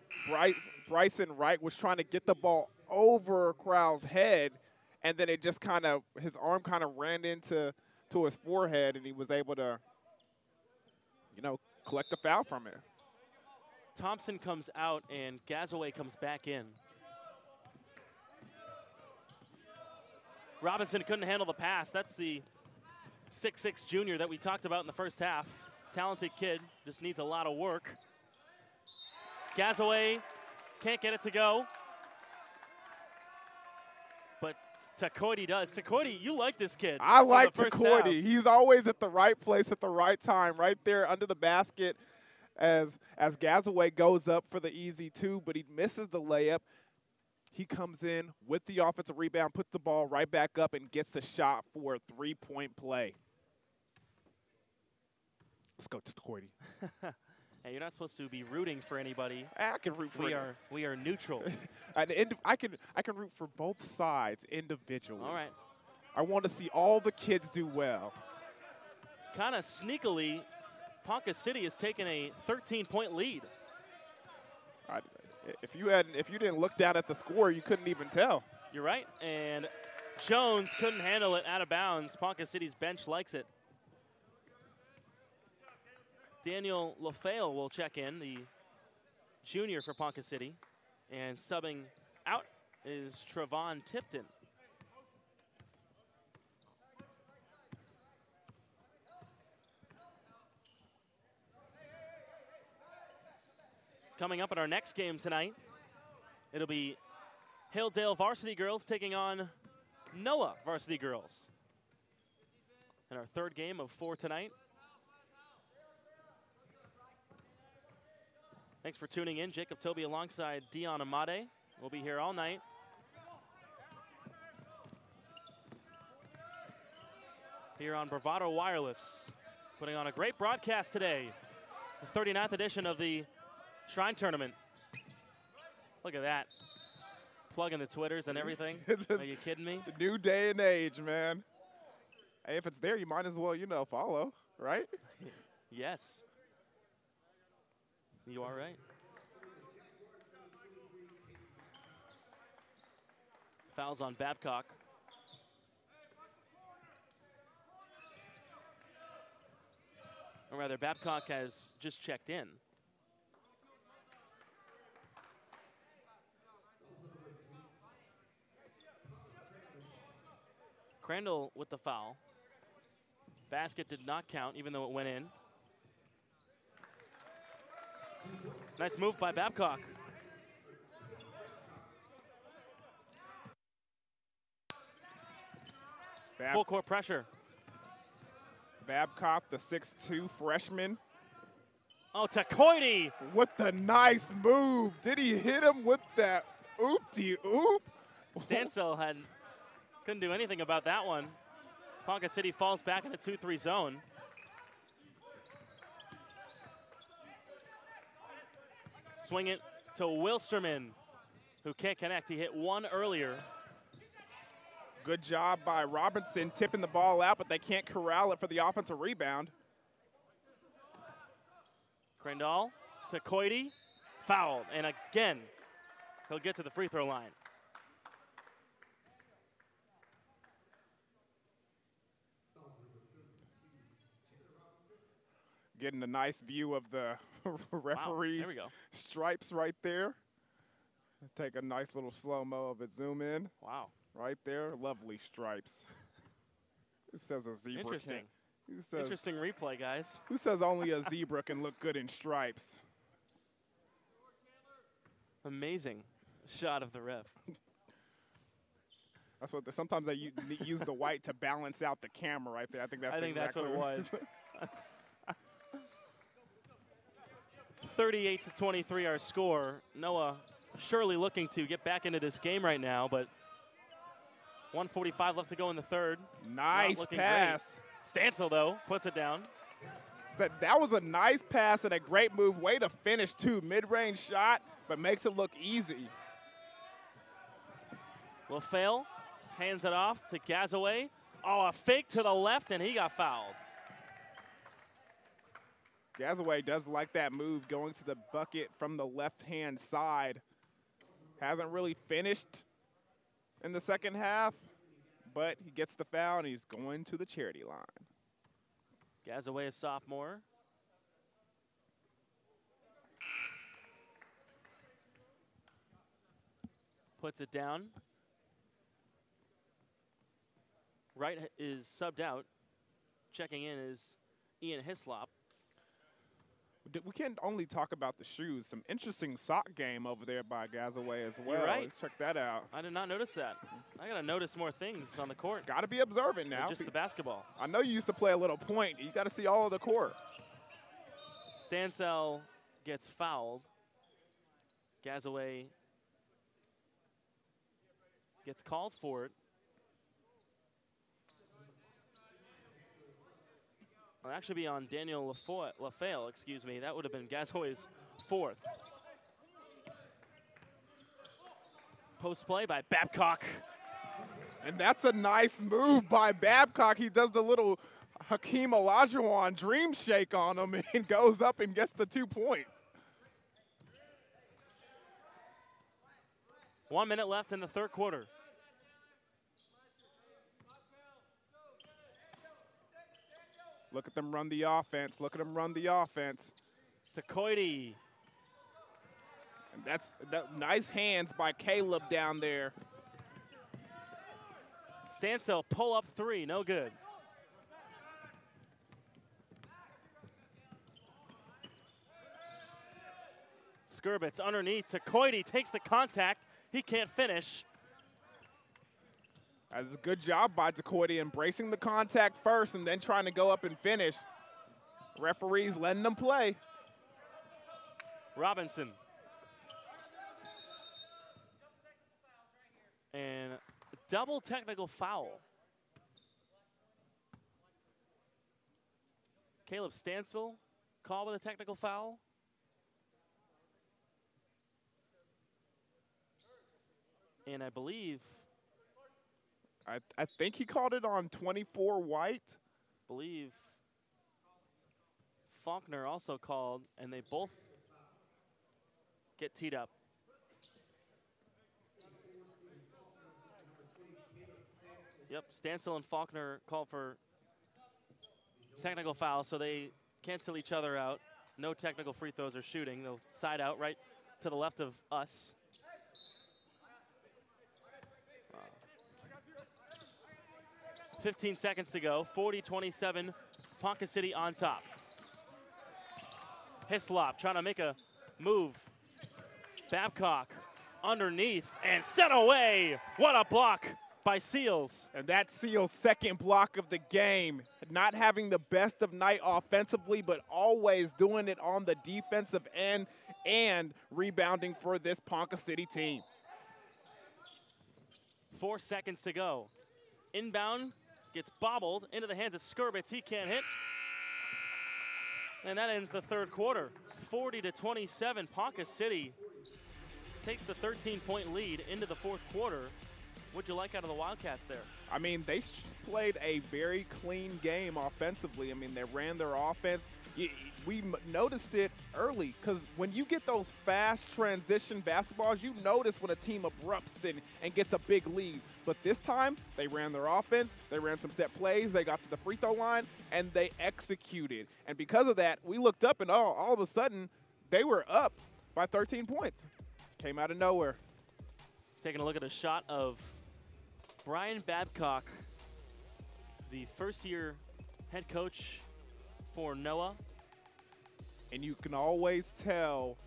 Bryson Wright, was trying to get the ball over Crowell's head, and then it just kind of, his arm kind of ran into his forehead, and he was able to, collect the foul from it. Thompson comes out, and Gazaway comes back in. Robinson couldn't handle the pass. That's the 6'6" junior that we talked about in the first half. Talented kid, just needs a lot of work. Gazaway can't get it to go. But Takoidi does. Takoidi, you like this kid. I like Takoidi. He's always at the right place at the right time, right there under the basket as Gazaway goes up for the easy 2, but he misses the layup. He comes in with the offensive rebound, puts the ball right back up, and gets a shot for a 3-point play. Let's go to Takoidi. Hey, you're not supposed to be rooting for anybody. I can root for we are neutral. I can root for both sides individually. All right. I want to see all the kids do well. Kind of sneakily, Ponca City has taken a 13-point lead. If you didn't look down at the score, you couldn't even tell. You're right. And Jones couldn't handle it out of bounds. Ponca City's bench likes it. Daniel LaFale will check in, the junior for Ponca City. And subbing out is Trevon Tipton. Coming up in our next game tonight, it'll be Hilldale varsity girls taking on NOAH varsity girls. And our third game of 4 tonight. Thanks for tuning in. Jacob Toby alongside Dion Amade. We'll be here all night. Here on Bravado Wireless, putting on a great broadcast today. The 39th edition of the Shrine Tournament. Look at that. Plugging the Twitters and everything. Are you kidding me? New day and age, man. Hey, if it's there, you might as well, you know, follow, right? Yes. You are right. Fouls on Babcock. Or rather, Babcock has just checked in. Crandall with the foul. Basket did not count, even though it went in. Nice move by Babcock. Full court pressure. Babcock, the 6'2" freshman. Oh, Takoidi. What the nice move. Did he hit him with that oop-de-oop? Stansell couldn't do anything about that one. Ponca City falls back in a 2-3 zone. Swing it to Wilsterman, who can't connect. He hit one earlier. Good job by Robinson tipping the ball out, but they can't corral it for the offensive rebound. Crandall to Coity, fouled, and again, he'll get to the free throw line. Getting a nice view of the referee's stripes right there. Take a nice little slow-mo of it, zoom in. Wow. Right there, lovely stripes. It says a zebra. Interesting. Who says, interesting replay, guys. Who says only a zebra can look good in stripes? Amazing shot of the ref. That's what sometimes they use the white to balance out the camera right there. I think that's what it was. 38-23 our score. NOAH surely looking to get back into this game right now, but 1:45 left to go in the third. Nice pass. Great. Stansell, though, puts it down. That was a nice pass and a great move. Way to finish, too. Mid-range shot, but makes it look easy. LaFale hands it off to Gazaway. Oh, a fake to the left, and he got fouled. Gazaway does like that move, going to the bucket from the left-hand side. Hasn't really finished in the second half, but he gets the foul, and he's going to the charity line. Gazaway, a sophomore. Puts it down. Wright is subbed out. Checking in is Ian Hislop. We can't only talk about the shoes. Some interesting sock game over there by Gazaway as well. You're right. Let's check that out. I did not notice that. I got to notice more things on the court. Got to be observant now. Just the basketball. I know you used to play a little point. You got to see all of the court. Stansell gets fouled. Gazaway gets called for it. It'll actually be on Daniel LaFale, excuse me. That would have been Gazaway's fourth. Post play by Babcock. And that's a nice move by Babcock. He does the little Hakeem Olajuwon dream shake on him and goes up and gets the 2 points. 1 minute left in the third quarter. Look at them run the offense. Look at them run the offense. To Coity. And that's nice hands by Caleb down there. Stansel pull up three, no good. Skurbitz underneath to Coity, takes the contact. He can't finish. That's a good job by Coity, embracing the contact first and then trying to go up and finish. Referees letting them play. Robinson. And double technical foul. Caleb Stansel called with a technical foul. And I believe, I think he called it on 24 White. Believe Faulkner also called, and they both get teed up. Yep, Stansel and Faulkner called for technical foul, so they cancel each other out. No technical free throws or shooting. They'll side out right to the left of us. 15 seconds to go, 40-27, Ponca City on top. Hislop trying to make a move. Babcock underneath and set away. What a block by Seals. And that's Seals' second block of the game. Not having the best of night offensively, but always doing it on the defensive end and rebounding for this Ponca City team. 4 seconds to go. Inbound gets bobbled into the hands of Skurbitz. He can't hit. And that ends the third quarter. 40-27, Ponca City takes the 13-point lead into the fourth quarter. What'd you like out of the Wildcats there? I mean, they played a very clean game offensively. I mean, they ran their offense. We noticed it early because when you get those fast transition basketballs, you notice when a team erupts and gets a big lead. But this time, they ran their offense, they ran some set plays, they got to the free throw line, and they executed. And because of that, we looked up and all of a sudden, they were up by 13 points. Came out of nowhere. Taking a look at a shot of Brian Babcock, the first-year head coach for Noah. And you can always tell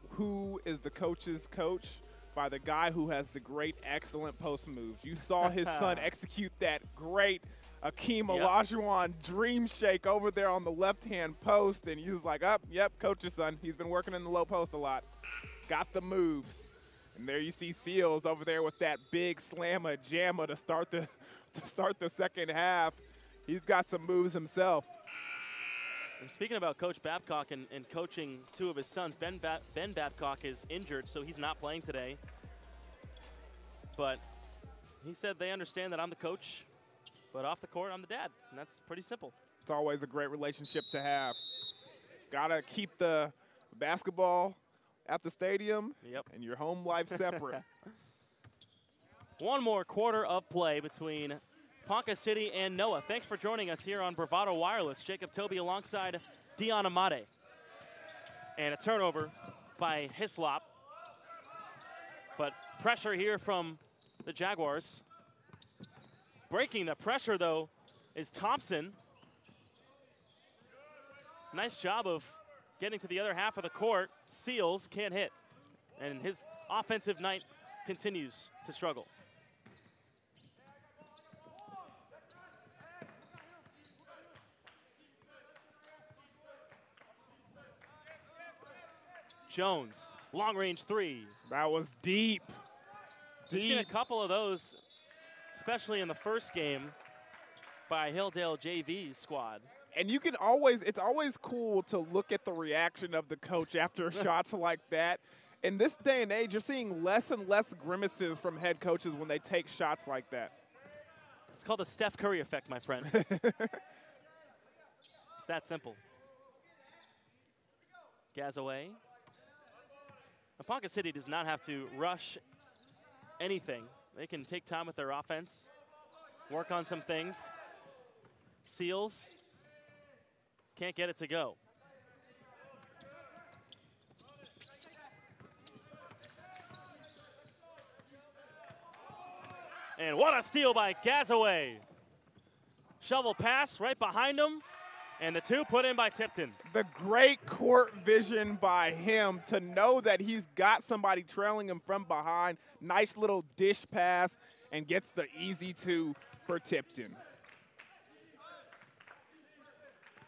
who is the coach's coach by the guy who has the great, excellent post moves. You saw his son execute that great Akeem Olajuwon dream shake over there on the left-hand post, and he was like, yep, coach's son. He's been working in the low post a lot. Got the moves. And there you see Seals over there with that big slammer jammer to start the second half. He's got some moves himself. And speaking about Coach Babcock and coaching two of his sons, Ben Babcock is injured, so he's not playing today. But he said they understand that I'm the coach, but off the court, I'm the dad. And that's pretty simple. It's always a great relationship to have. Gotta keep the basketball at the stadium and your home life separate. One more quarter of play between Ponca City and Noah. Thanks for joining us here on Bravado Wireless. Jacob Toby alongside Dion Amade. And a turnover by Hislop. But pressure here from the Jaguars. Breaking the pressure, though, is Thompson. Nice job of getting to the other half of the court. Seals can't hit. And his offensive night continues to struggle. Jones, long range three. That was deep. We've seen a couple of those, especially in the first game by Hilldale JV's squad. And you can always, it's always cool to look at the reaction of the coach after shots like that. In this day and age, you're seeing less and less grimaces from head coaches when they take shots like that. It's called the Steph Curry effect, my friend. It's that simple. Gazaway. Ponca City does not have to rush anything. They can take time with their offense, work on some things. Seals Can't get it to go. And what a steal by Gazaway. Shovel pass right behind him, and the two put in by Tipton. The great court vision by him to know that he's got somebody trailing him from behind. Nice little dish pass, and gets the easy two for Tipton.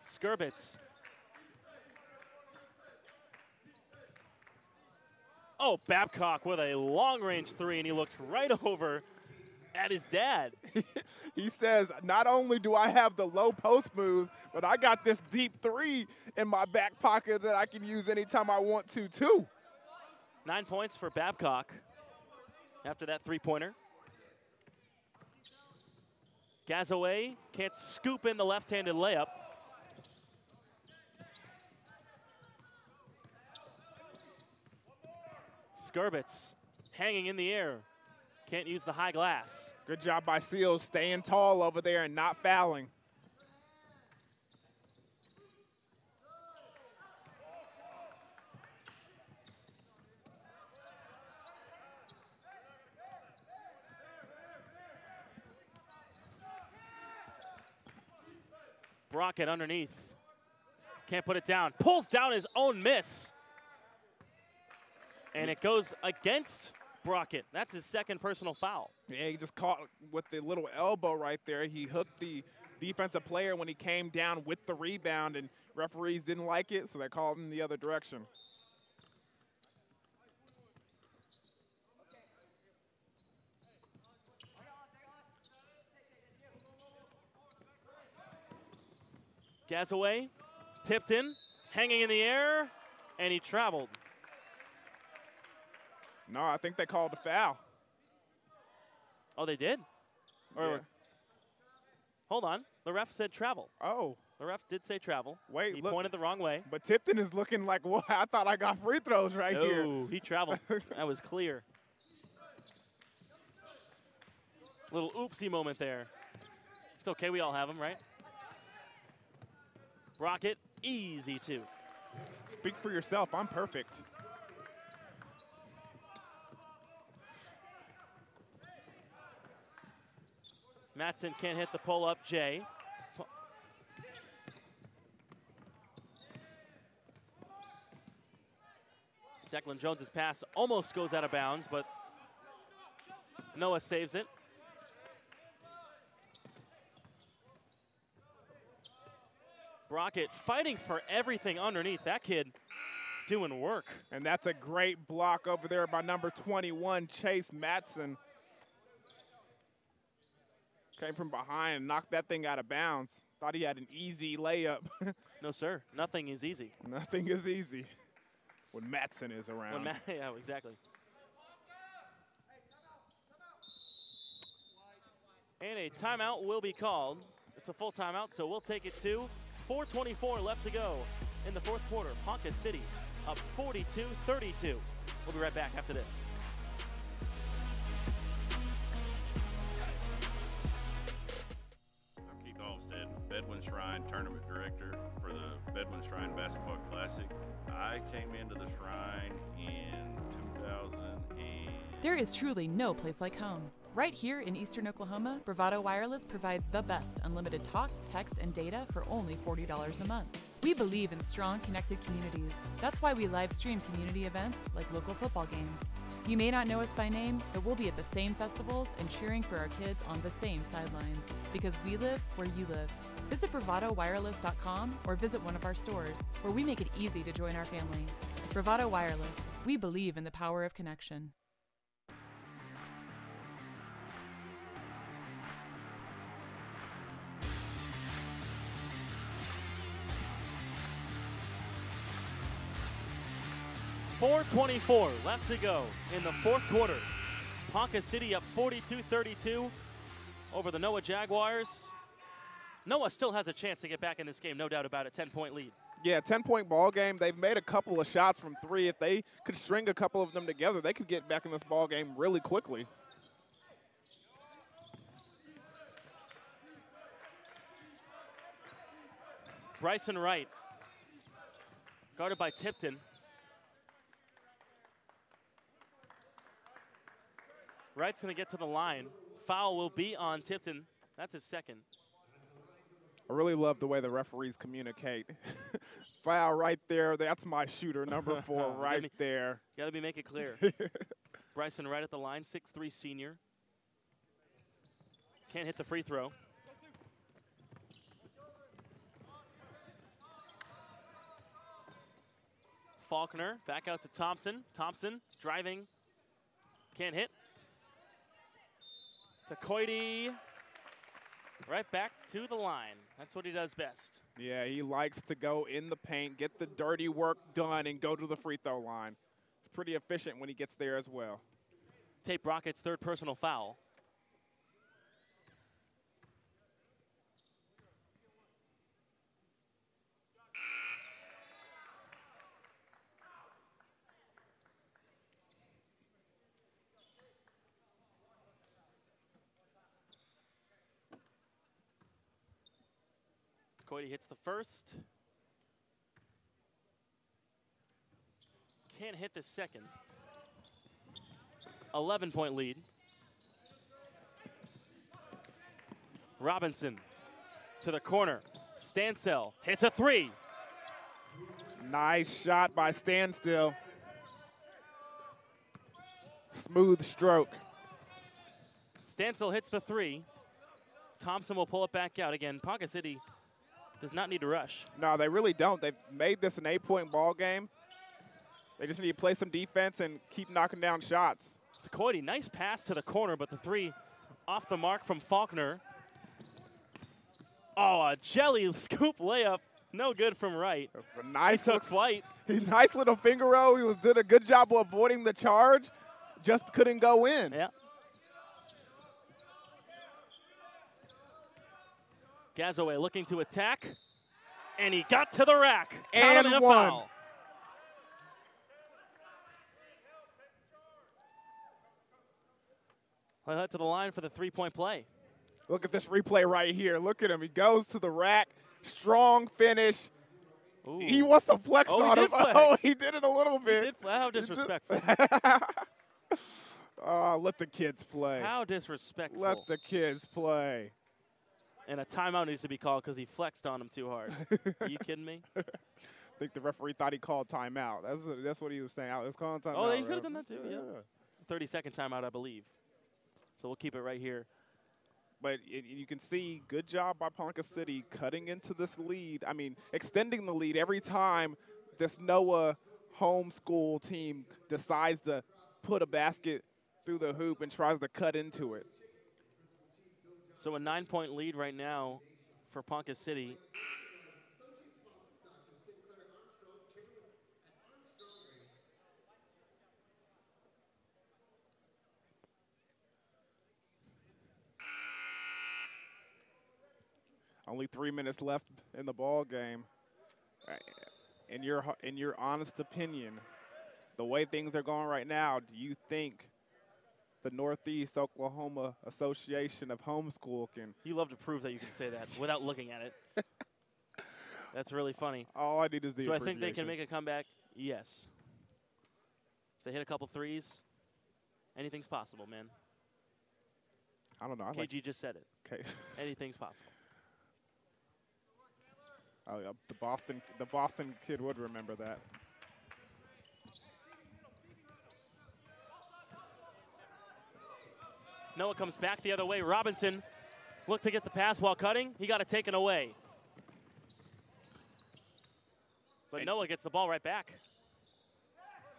Skurbitz. Oh, Babcock with a long-range three, and he looked right over at his dad. He says, not only do I have the low post moves, but I got this deep three in my back pocket that I can use anytime I want to, too. 9 points for Babcock after that three-pointer. Gazaway can't scoop in the left-handed layup. Skurbitz hanging in the air. Can't use the high glass. Good job by Seals staying tall over there and not fouling. Brockett underneath. Can't put it down. Pulls down his own miss. And it goes against Brockett. That's his second personal foul. Yeah, he just caught with the little elbow right there. He hooked the defensive player when he came down with the rebound, and referees didn't like it, so they called him the other direction. Gazaway, tipped in, hanging in the air, and he traveled. No, I think they called a foul. Oh, they did? Or, yeah. Hold on. The ref said travel. Oh. The ref did say travel. Wait, he look, pointed the wrong way. But Tipton is looking like, well, I thought I got free throws right here. Oh, he traveled. That was clear. Little oopsie moment there. It's okay, we all have them, right? Brockett, easy two. Speak for yourself, I'm perfect. Matson can't hit the pull-up J. Declan Jones's pass almost goes out of bounds, but Noah saves it. Brockett fighting for everything underneath. That kid doing work. And that's a great block over there by number 21, Chase Matson. Came from behind and knocked that thing out of bounds. Thought he had an easy layup. No, sir. Nothing is easy. Nothing is easy when Matson is around. Yeah, exactly. And a timeout will be called. It's a full timeout, so we'll take it to 4:24 left to go in the fourth quarter. Ponca City up 42-32. We'll be right back after this. Bedouin Shrine Tournament Director for the Bedouin Shrine Basketball Classic. I came into the Shrine in 2000 and... There is truly no place like home. Right here in Eastern Oklahoma, Bravado Wireless provides the best unlimited talk, text, and data for only $40 a month. We believe in strong, connected communities. That's why we live stream community events like local football games. You may not know us by name, but we'll be at the same festivals and cheering for our kids on the same sidelines. Because we live where you live. Visit BravadoWireless.com or visit one of our stores, where we make it easy to join our family. Bravado Wireless. We believe in the power of connection. .424 left to go in the fourth quarter. Ponca City up 42-32 over the Noah Jaguars. Noah still has a chance to get back in this game, no doubt about it. 10-point lead. Yeah, 10-point ball game. They've made a couple of shots from three. If they could string a couple of them together, they could get back in this ball game really quickly. Bryson Wright, guarded by Tipton. Wright's going to get to the line. Foul will be on Tipton. That's his second. I really love the way the referees communicate. Foul right there. That's my shooter, number 4, right there. Got to make it clear. Bryson Wright at the line, 6'3" senior. Can't hit the free throw. Faulkner back out to Thompson. Thompson driving. Can't hit. To Coity. Right back to the line. That's what he does best. Yeah, he likes to go in the paint, get the dirty work done, and go to the free throw line. It's pretty efficient when he gets there as well. Tape Rocket's third personal foul. Coity hits the first. Can't hit the second. 11-point lead. Robinson to the corner. Stansell hits a 3. Nice shot by Standstill. Smooth stroke. Stansell hits the 3. Thompson will pull it back out again. Ponca City does not need to rush. No, they really don't. They've made this an 8-point ball game. They just need to play some defense and keep knocking down shots. To Coity, nice pass to the corner, but the 3 off the mark from Faulkner. Oh, a jelly scoop layup. No good from Wright. That's a nice took flight. Nice little finger roll. He did a good job of avoiding the charge. Just couldn't go in. Yeah. Gazaway looking to attack, and he got to the rack. And him in a one. Foul. He'll head to the line for the 3-point play. Look at this replay right here. Look at him. He goes to the rack. Strong finish. Ooh. He wants to flex on him. Flex. Oh, he did it a little bit. He did. How disrespectful. Oh, let the kids play. How disrespectful. Let the kids play. And a timeout needs to be called because he flexed on him too hard. Are you kidding me? I think the referee thought he called timeout. That's what he was saying. I was calling timeout. Oh, you could have done that too, yeah. 30-second timeout, I believe. So we'll keep it right here. But you can see, good job by Ponca City cutting into this lead. I mean, extending the lead every time this NOAH homeschool team decides to put a basket through the hoop and tries to cut into it. So a 9-point lead right now for Ponca City. Only 3 minutes left in the ball game. In your honest opinion, the way things are going right now, do you think the Northeast Oklahoma Association of Homeschool can? You love to prove that you can say that without looking at it. That's really funny. All I need is the Do I think they can make a comeback? Yes. If they hit a couple threes, anything's possible, man. I don't know. KG just said it. Okay. Anything's possible. Oh yeah, the Boston kid would remember that. Noah comes back the other way. Robinson looked to get the pass while cutting. He got it taken away. But Noah gets the ball right back.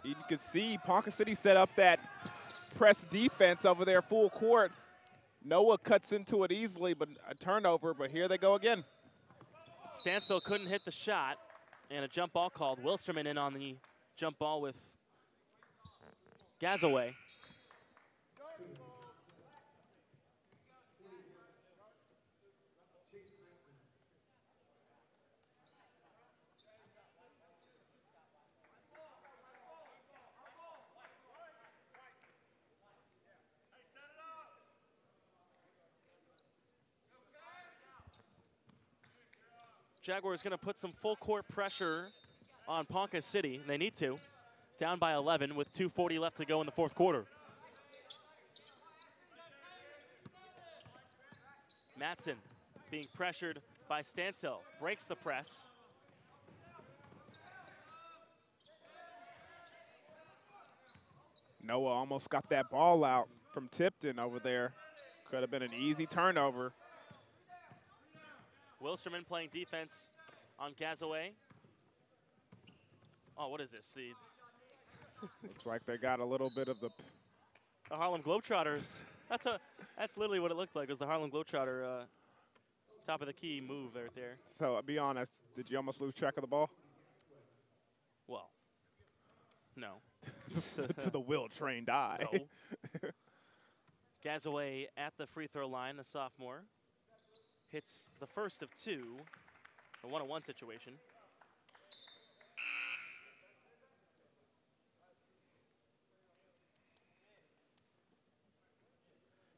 You could see Ponca City set up that press defense over there full court. Noah cuts into it easily, but a turnover, but here they go again. Stansel couldn't hit the shot, and a jump ball called. Wilsterman in on the jump ball with Gazaway. Jaguars going to put some full court pressure on Ponca City. They need to. Down by 11 with 2:40 left to go in the fourth quarter. Matson being pressured by Stansel. Breaks the press. Noah almost got that ball out from Tipton over there. Could have been an easy turnover. Wilsterman playing defense on Gazaway. Oh, what is this? The Looks like they got a little bit of the Harlem Globetrotters. That's literally what it looked like. It was the Harlem Globetrotter top of the key move right there. So be honest, did you almost lose track of the ball? Well, no. To the will-trained eye. No. Gazaway at the free throw line, the sophomore. Hits the first of two, a one-on-one situation.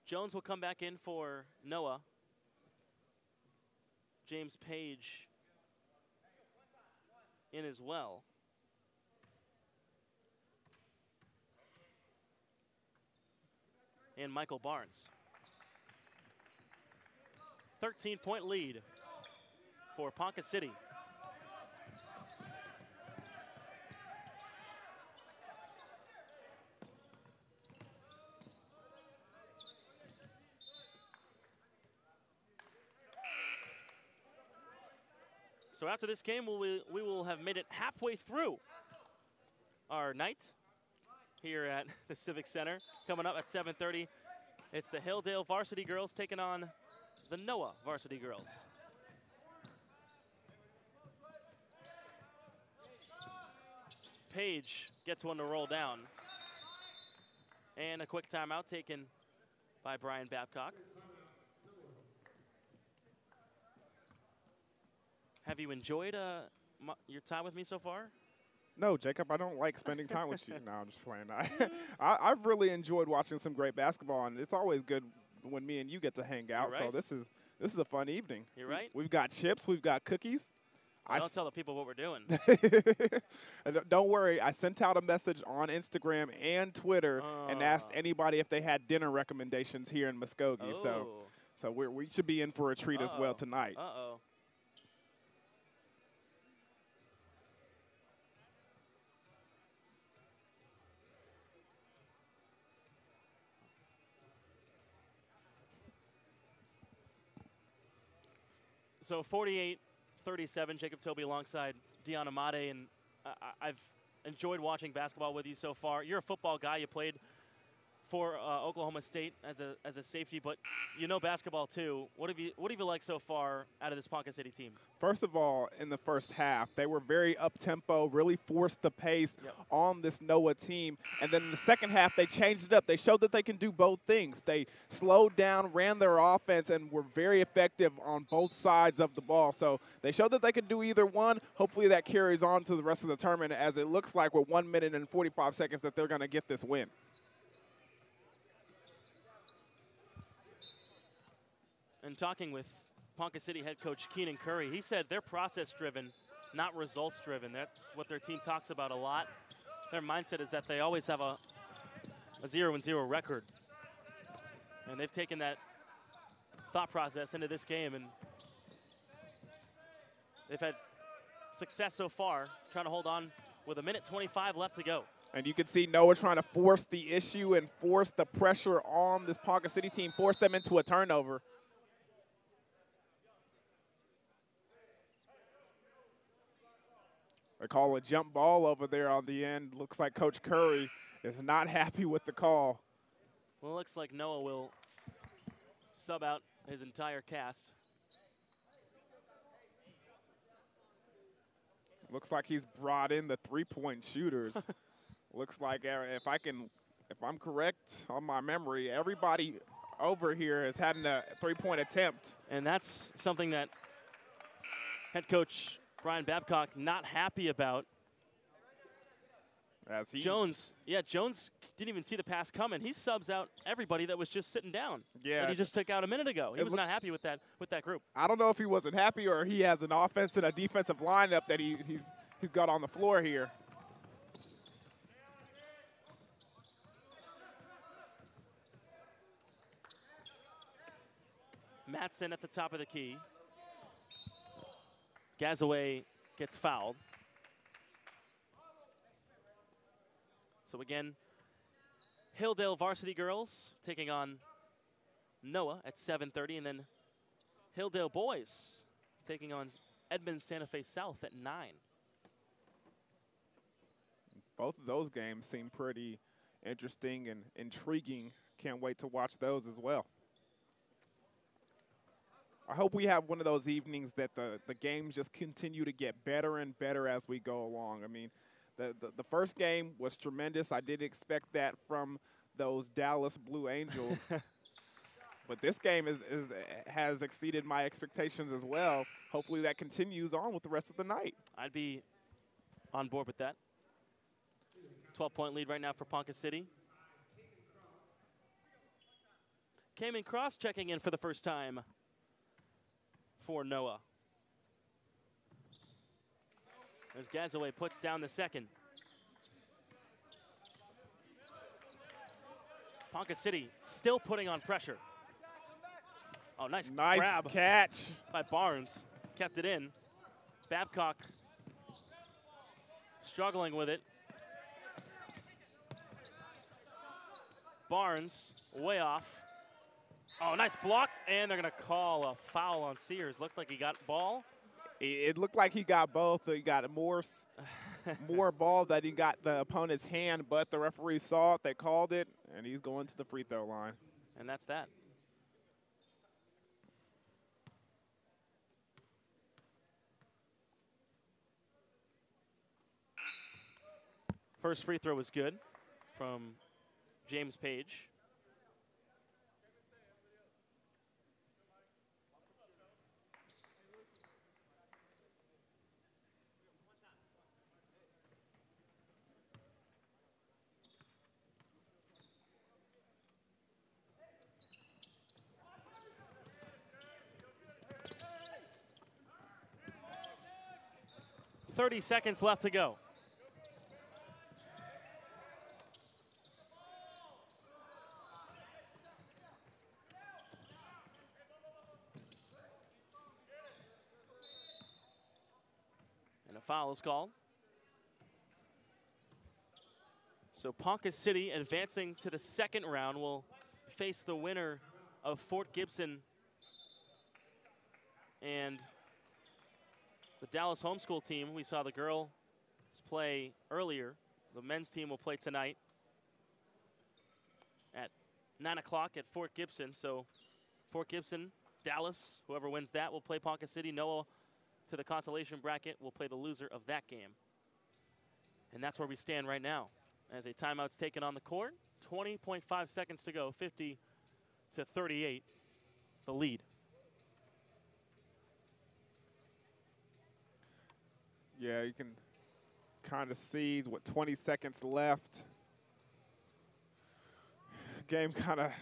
Jones will come back in for Noah. James Page in as well. And Michael Barnes. 13-point lead for Ponca City. So after this game, we will have made it halfway through our night here at the Civic Center. Coming up at 7:30, it's the Hilldale varsity girls taking on the Noah varsity girls. Page gets one to roll down. And a quick timeout taken by Brian Babcock. Have you enjoyed your time with me so far? No, Jacob, I don't like spending time with you. No, I'm just playing. I've really enjoyed watching some great basketball, and it's always good when me and you get to hang out. Right. So this is a fun evening. You're right. We've got chips. We've got cookies. Well, don't tell the people what we're doing. Don't worry. I sent out a message on Instagram and Twitter and asked anybody if they had dinner recommendations here in Muskogee. Oh. So we should be in for a treat as well tonight. Uh-oh. So 48-37, Jacob Toby alongside Deanna Mate, and I've enjoyed watching basketball with you so far. You're a football guy. You played for Oklahoma State as a safety, but you know basketball too. What have you liked so far out of this Ponca City team? First of all, in the first half, they were very up-tempo, really forced the pace on this Noah team. And then in the second half, they changed it up. They showed that they can do both things. They slowed down, ran their offense, and were very effective on both sides of the ball. So they showed that they could do either one. Hopefully that carries on to the rest of the tournament, as it looks like with 1 minute and 45 seconds that they're going to get this win. And talking with Ponca City head coach Keenan Curry, he said they're process-driven, not results-driven. That's what their team talks about a lot. Their mindset is that they always have a 0-0 record. And they've taken that thought process into this game, and they've had success so far, trying to hold on with 1:25 left to go. And you can see Noah trying to force the issue and force the pressure on this Ponca City team, force them into a turnover. They call a jump ball over there on the end. Looks like Coach Curry is not happy with the call. Well, it looks like Noah will sub out his entire cast. Looks like he's brought in the three-point shooters. Looks like if I'm correct on my memory, everybody over here has had a three-point attempt. And that's something that head coach Brian Babcock not happy about. As he Jones didn't even see the pass coming. He subs out everybody that was just sitting down. Yeah. That he just took out a minute ago. He was not happy with that group. I don't know if he wasn't happy or he has an offense and a defensive lineup that he's got on the floor here. Matson at the top of the key. Gazaway gets fouled. So again, Hilldale varsity girls taking on Noah at 7:30, and then Hilldale boys taking on Edmond Santa Fe South at 9. Both of those games seem pretty interesting and intriguing. Can't wait to watch those as well. I hope we have one of those evenings that the games just continue to get better and better as we go along. I mean, the first game was tremendous. I did expect that from those Dallas Blue Angels. But this game has exceeded my expectations as well. Hopefully that continues on with the rest of the night. I'd be on board with that. 12-point lead right now for Ponca City. Cayman Cross checking in for the first time for Noah. As Gazaway puts down the second. Ponca City still putting on pressure. Oh, nice grab catch by Barnes. Kept it in. Babcock struggling with it. Barnes way off. Oh, nice block, and they're going to call a foul on Sears. Looked like he got ball. It looked like he got both. He got more ball that he got the opponent's hand, but the referee saw it. They called it, and he's going to the free throw line. And that's that. First free throw was good from James Page. .30 seconds left to go. And a foul is called. So Ponca City, advancing to the second round, will face the winner of Fort Gibson and the Dallas homeschool team. We saw the girls play earlier. The men's team will play tonight at 9 o'clock at Fort Gibson. So Fort Gibson, Dallas, whoever wins that will play Ponca City. Noah to the consolation bracket will play the loser of that game. And that's where we stand right now as a timeout's taken on the court. 20.5 seconds to go, 50-38, the lead. Yeah, you can kind of see 20 seconds left. Game kind of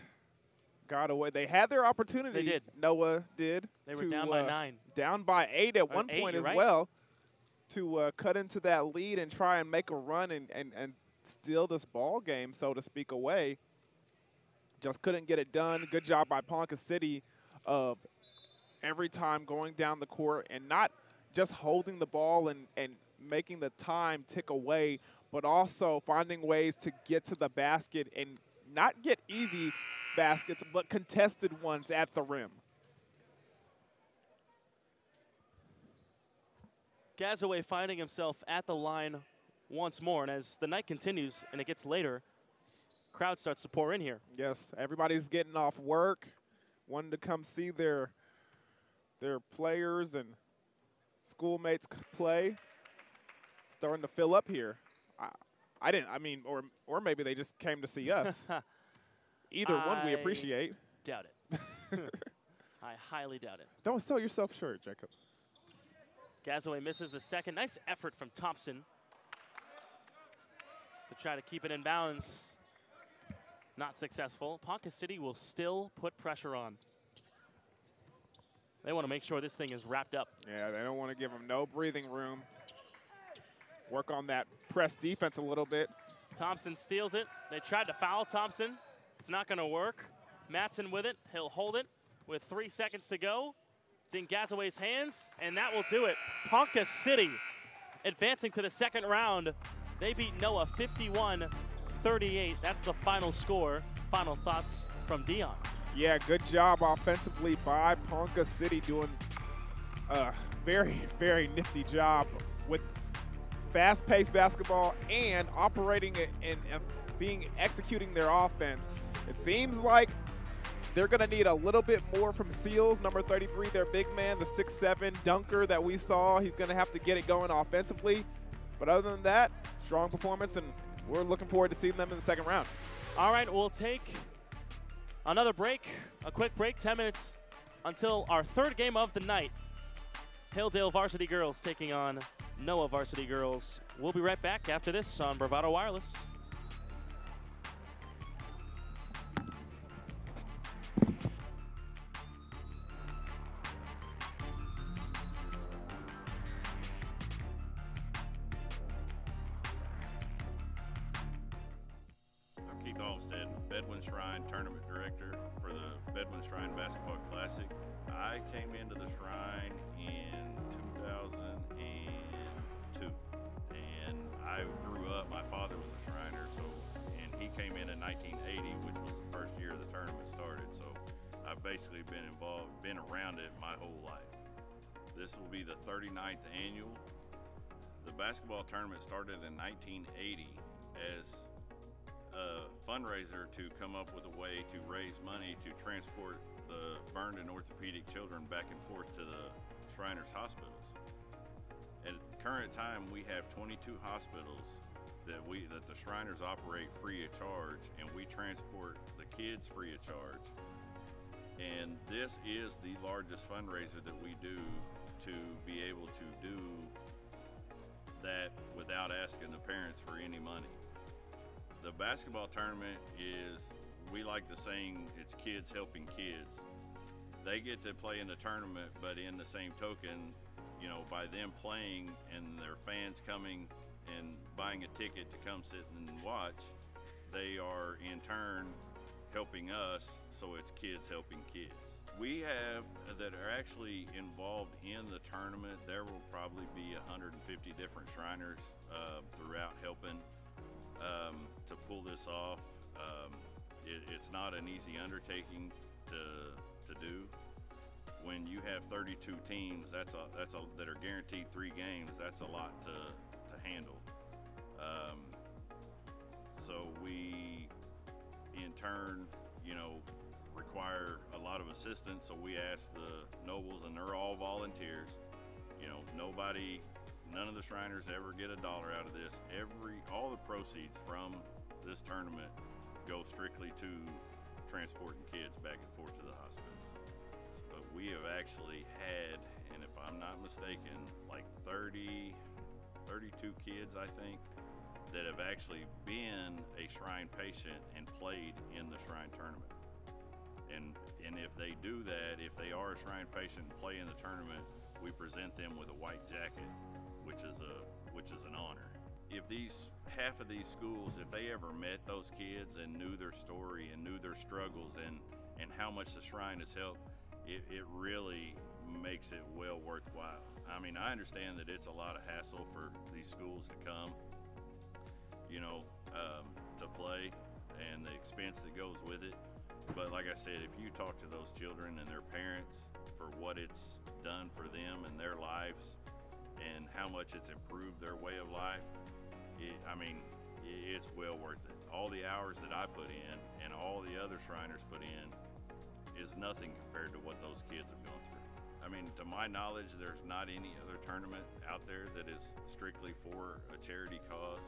got away. They had their opportunity. They did. Noah did. They were down by 9. Down by 8 at one point as well to cut into that lead and try and make a run and steal this ball game, so to speak, away. Just couldn't get it done. Good job by Ponca City of every time going down the court and not just holding the ball and making the time tick away, but also finding ways to get to the basket and not get easy baskets, but contested ones at the rim. Gazaway finding himself at the line once more, and as the night continues and it gets later, crowd starts to pour in here. Yes, everybody's getting off work, wanting to come see their players and schoolmates play. Starting to fill up here. Or maybe they just came to see us. Either one we appreciate. Doubt it. I highly doubt it. Don't sell yourself short, Jacob. Gazaway misses the second. Nice effort from Thompson. to try to keep it in bounds. Not successful. Ponca City will still put pressure on. They want to make sure this thing is wrapped up. Yeah, they don't want to give them no breathing room. Work on that press defense a little bit. Thompson steals it. They tried to foul Thompson. It's not going to work. Matson with it. He'll hold it with 3 seconds to go. It's in Gazaway's hands, and that will do it. Ponca City advancing to the second round. They beat Noah 51-38. That's the final score. Final thoughts from Dion. Yeah, good job offensively by Ponca City, doing a very, very nifty job with fast-paced basketball and operating it and executing their offense. It seems like they're going to need a little bit more from Seals, number 33, their big man, the 6'7" dunker that we saw. He's going to have to get it going offensively. But other than that, strong performance, and we're looking forward to seeing them in the second round. All right, we'll take another break, a quick break, 10 minutes until our third game of the night. Hilldale Varsity Girls taking on Noah Varsity Girls. We'll be right back after this on Bravado Wireless. Bedouin Shrine Tournament Director for the Bedouin Shrine Basketball Classic. I came into the Shrine in 2002, and I grew up, my father was a Shriner, and he came in 1980, which was the first year the tournament started, so I've basically been around it my whole life. This will be the 39th annual. The basketball tournament started in 1980 as a fundraiser to come up with a way to raise money to transport the burned and orthopedic children back and forth to the Shriners hospitals. At the current time, we have 22 hospitals that the Shriners operate free of charge, and we transport the kids free of charge. And this is the largest fundraiser that we do to be able to do that without asking the parents for any money. The basketball tournament is, we like the saying, it's kids helping kids. They get to play in the tournament, but in the same token, you know, by them playing and their fans coming and buying a ticket to come sit and watch, they are in turn helping us, so it's kids helping kids. We have that are actually involved in the tournament. There will probably be 150 different Shriners throughout helping to pull this off. It's not an easy undertaking to do. When you have 32 teams, that are guaranteed 3 games, that's a lot to handle. So we, in turn, you know, require a lot of assistance. So we ask the nobles, and they're all volunteers. You know, none of the Shriners ever get $1 out of this. All the proceeds from this tournament go strictly to transporting kids back and forth to the hospitals. But we have actually had, and if I'm not mistaken, like 32 kids, I think, that have actually been a Shrine patient and played in the Shrine tournament. And if they do that, if they are a Shrine patient and play in the tournament, we present them with a white jacket, which is an honor. If half of these schools, if they ever met those kids and knew their story and knew their struggles and how much the Shrine has helped, it really makes it well worthwhile. I mean, I understand that it's a lot of hassle for these schools to come, you know, to play, and the expense that goes with it. But like I said, if you talk to those children and their parents for what it's done for them and their lives and how much it's improved their way of life, it's well worth it. All the hours that I put in and all the other Shriners put in is nothing compared to what those kids have gone through. I mean, to my knowledge, there's not any other tournament out there that is strictly for a charity cause.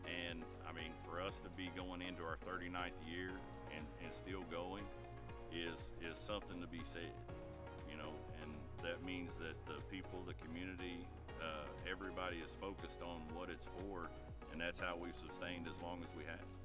And I mean, for us to be going into our 39th year and still going is something to be said, you know, and that means that the people, the community, everybody is focused on what it's for and that's how we've sustained as long as we have.